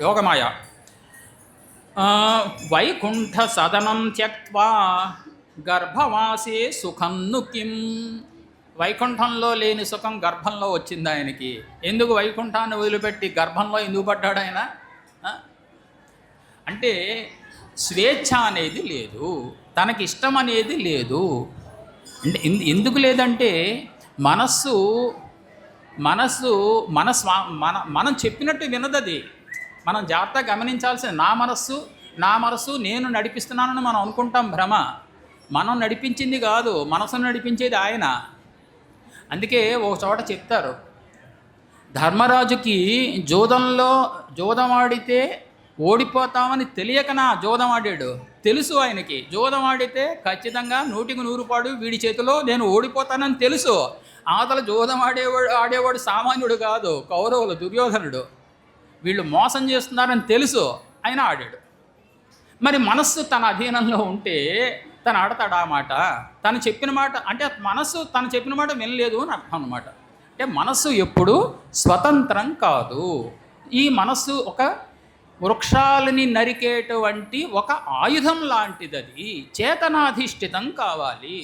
యోగమాయ. వైకుంఠ సదనం త్యక్త్వా గర్భవాసే సుఖంను కిం. వైకుంఠంలో లేని సుఖం గర్భంలో వచ్చింది ఆయనకి. ఎందుకు వైకుంఠాన్ని వదిలిపెట్టి గర్భంలో ఎందుకు పడ్డాడు ఆయన? అంటే స్వేచ్ఛ అనేది లేదు, తనకి ఇష్టం అనేది లేదు. అంటే ఎందుకు లేదంటే మనస్సు మనం చెప్పినట్టు వినదది. మనం జాగ్రత్తగా గమనించాల్సిన నా మనస్సు నేను నడిపిస్తున్నానని మనం అనుకుంటాం, భ్రమ. మనం నడిపించింది కాదు, మనసును నడిపించేది ఆయన. అందుకే ఒక చోట చెప్తారు, ధర్మరాజుకి జోదం ఆడితే ఓడిపోతామని తెలియకనా జోదం ఆడాడు. తెలుసు ఆయనకి జోదం ఆడితే ఖచ్చితంగా 100% వీడి చేతిలో నేను ఓడిపోతానని తెలుసు. ఆతల జోదం ఆడేవాడు సామాన్యుడు కాదు, కౌరవులు, దుర్యోధనుడు. వీళ్ళు మోసం చేస్తున్నారని తెలుసు, ఆయన ఆడాడు. మరి మనస్సు తన అధీనంలో ఉంటే తను ఆడతాడు ఆ మాట. తను చెప్పిన మాట అంటే మనస్సు తను చెప్పిన మాట వినలేదు అని అర్థం అన్నమాట. అంటే మనస్సు ఎప్పుడు స్వతంత్రం కాదు. ఈ మనస్సు ఒక వృక్షాలని నరికేటువంటి ఒక ఆయుధం లాంటిది. అది చేతనాధిష్ఠితం కావాలి.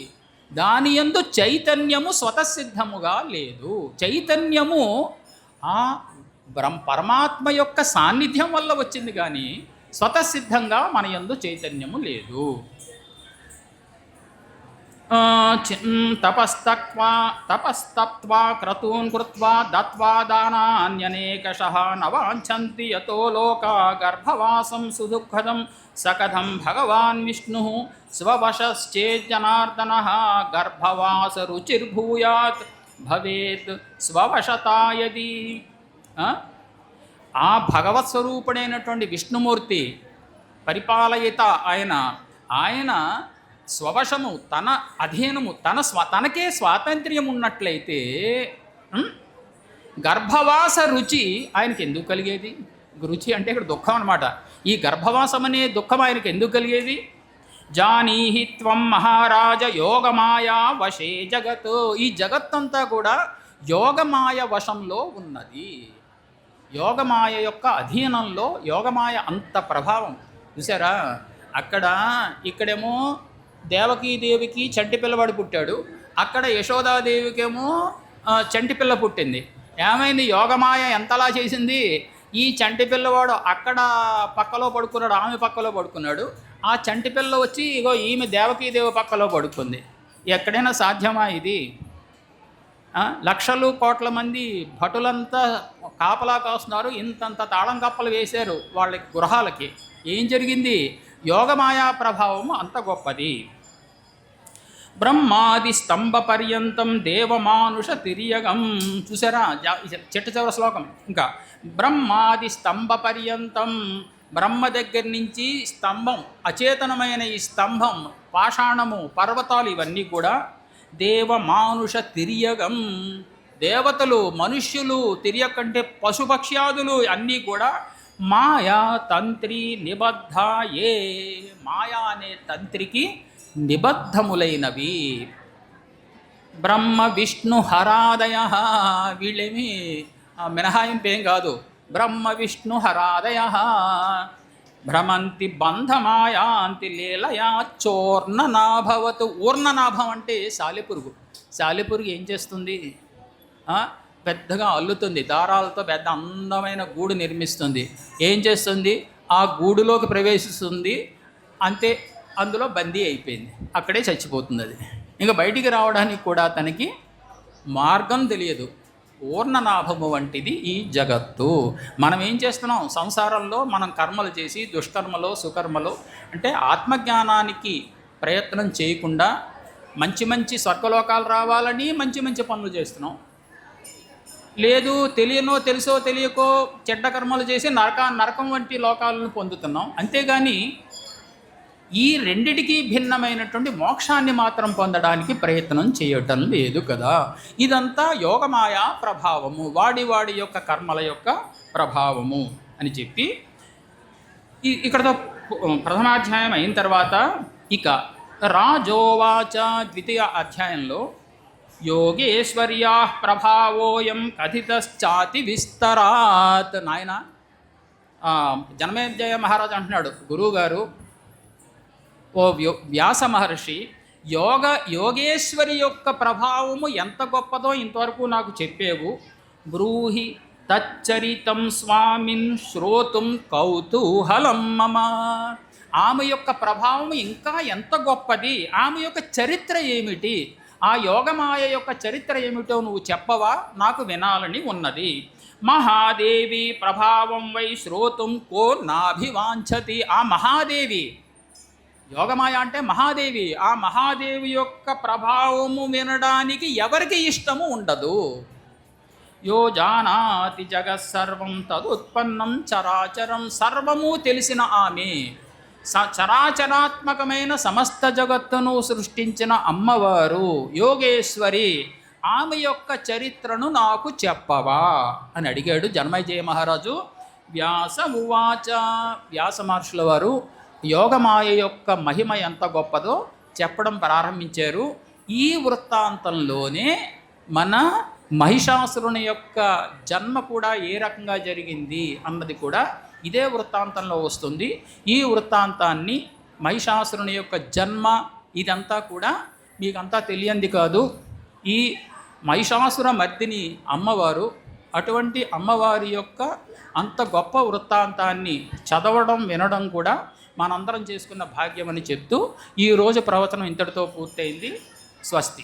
దాని యందు చైతన్యము స్వతసిద్ధముగా లేదు. చైతన్యము ఆ పరమాత్మ యొక్క సాన్నిధ్యం వల్ల వచ్చింది, కానీ స్వతసిద్ధంగా మన యందు చైతన్యము లేదు. తపస్తప్త్వా క్రతూన్ కృత్వా దత్వా దానాన్యనేకశః నవాంఛంతి యతో లోకా గర్భవాసం సుదుఃఖదం సకథం భగవాన్ విష్ణుః స్వవశశ్చేజ్జనార్దనః గర్భవాస రుచిర్భూయాత్ భవేత్ స్వవశతాయది. ఆ భగవత్ స్వరూపుడైనటువంటి విష్ణుమూర్తి పరిపాలయిత ఆయన స్వవశము, తన అధీనము, తనకే స్వాతంత్ర్యం ఉన్నట్లయితే గర్భవాస రుచి ఆయనకి ఎందుకు కలిగేది? రుచి అంటే ఇక్కడ దుఃఖం అన్నమాట. ఈ గర్భవాసం అనే దుఃఖం ఆయనకి ఎందుకు కలిగేది? జానీహి త్వం మహారాజ యోగమాయా వశే జగత్. ఈ జగత్తంతా కూడా యోగమాయ వశంలో ఉన్నది. యోగమాయ యొక్క అధీనంలో, యోగమాయ అంత ప్రభావం చూసారా. ఇక్కడేమో దేవకీదేవికి చంటి పిల్లవాడు పుట్టాడు, అక్కడ యశోదాదేవికేమో చంటి పిల్ల పుట్టింది. ఏమైంది? యోగమాయ ఎంతలా చేసింది? ఈ చంటి పిల్లవాడు అక్కడ పక్కలో పడుకున్నాడు, ఆమె పక్కలో పడుకున్నాడు. ఆ చంటి పిల్ల వచ్చి ఇగో ఈమె దేవకీదేవి పక్కలో పడుకుంది. ఎక్కడైనా సాధ్యమా ఇది? లక్షలు కోట్ల మంది భటులంతా కాపలా కాస్తున్నారు, ఇంతంత తాళం కప్పలు వేశారు వాళ్ళ గృహాలకి. ఏం జరిగింది? యోగమాయా ప్రభావం అంత గొప్పది. బ్రహ్మాది స్తంభ పర్యంతం దేవమానుష తిరియగం. చూసారా చిట్ట చివరి శ్లోకం. ఇంకా బ్రహ్మాది స్తంభ పర్యంతం, బ్రహ్మ దగ్గర నుంచి స్తంభం, అచేతనమైన ఈ స్తంభం, పాషాణము, పర్వతాలు ఇవన్నీ కూడా దేవమానుష తిరియగం. దేవతలు, మనుష్యులు, తిరియకంటే పశుపక్ష్యాదులు అన్నీ కూడా మాయా తంత్రి నిబద్ధాయే. మాయా అనే తంత్రికి నిబద్ధములైనవి. బ్రహ్మ విష్ణు హరాదయ. వీళ్ళేమి మినహాయింపేం కాదు. బ్రహ్మ విష్ణు హరాదయ. భ్రమంతి బంధమాయాంతి లీలయా చోర్ణనాభవతు. ఊర్ణనాభం అంటే సాలెపురుగు. సాలెపురుగు ఏం చేస్తుంది? పెద్దగా అల్లుతుంది, దారాలతో పెద్ద అందమైన గూడు నిర్మిస్తుంది. ఏం చేస్తుంది? ఆ గూడులోకి ప్రవేశిస్తుంది, అంతే, అందులో బందీ అయిపోయింది, అక్కడే చచ్చిపోతుంది అది. ఇంకా బయటికి రావడానికి కూడా తనకి మార్గం తెలియదు. పూర్ణనాభము వంటిది ఈ జగత్తు. మనం ఏం చేస్తున్నాం? సంసారంలో మనం కర్మలు చేసి, దుష్కర్మలో సుకర్మలో, అంటే ఆత్మజ్ఞానానికి ప్రయత్నం చేయకుండా మంచి మంచి స్వర్గలోకాలు రావాలని మంచి మంచి పనులు చేస్తున్నాం. లేదు, తెలియనో తెలుసో తెలియకో చెడ్డ కర్మలు చేసి నరకం వంటి లోకాలను పొందుతున్నాం. అంతేగాని ఈ రెండిటికి భిన్నమైనటువంటి మోక్షాన్ని మాత్రం పొందడానికి ప్రయత్నం చేయటం లేదు కదా. ఇదంతా యోగమాయా ప్రభావము, వాడి యొక్క కర్మల యొక్క ప్రభావము అని చెప్పి ఇక్కడతో ప్రథమాధ్యాయం అయిన తర్వాత ఇక రాజోవాచ ద్వితీయ అధ్యాయంలో యోగేశ్వర్యా ప్రభావోయం కథితశ్చాతి విస్తరాత్. నాయన జనమేజయ మహారాజు అంటున్నాడు, గురువుగారు, ఓ వ్యాస మహర్షి, యోగేశ్వరి యొక్క ప్రభావము ఎంత గొప్పదో ఇంతవరకు నాకు చెప్పేవు. బ్రూహి తచ్చరితం స్వామిన్ శ్రోతుం కౌతూహలం మమ. ఆమె యొక్క ప్రభావం ఇంకా ఎంత గొప్పది, ఆమె యొక్క చరిత్ర ఏమిటి, ఆ యోగమాయ యొక్క చరిత్ర ఏమిటో నువ్వు చెప్పవా, నాకు వినాలని ఉన్నది. మహాదేవి ప్రభావం వై శ్రోతుం కో నాభివాంఛతి. ఆ మహాదేవి, యోగమాయ అంటే మహాదేవి, ఆ మహాదేవి యొక్క ప్రభావము వినడానికి ఎవరికి ఇష్టము ఉండదు. యో జానాతి జగత్సర్వం తదుత్పన్నం చరాచరం. సర్వము తెలిసిన ఆమె, చరాచరాత్మకమైన సమస్త జగత్తును సృష్టించిన అమ్మవారు యోగేశ్వరి, ఆమె యొక్క చరిత్రను నాకు చెప్పవా అని అడిగాడు జనమేజయ మహారాజు. వ్యాస ఉవాచ. వ్యాస మహర్షుల వారు యోగమాయ యొక్క మహిమ ఎంత గొప్పదో చెప్పడం ప్రారంభించారు. ఈ వృత్తాంతంలోనే మన మహిషాసురుని యొక్క జన్మ కూడా ఏ రకంగా జరిగింది అన్నది కూడా ఇదే వృత్తాంతంలో వస్తుంది. ఈ వృత్తాంతాన్ని, మహిషాసురుని యొక్క జన్మ, ఇదంతా కూడా మీకంతా తెలియంది కాదు. ఈ మహిషాసుర మర్దిని అమ్మవారు, అటువంటి అమ్మవారి యొక్క అంత గొప్ప వృత్తాంతాన్ని చదవడం వినడం కూడా మనందరం చేసుకున్న భాగ్యమని చెప్తూ ఈరోజు ప్రవచనం ఇంతటితో పూర్తయింది. స్వస్తి.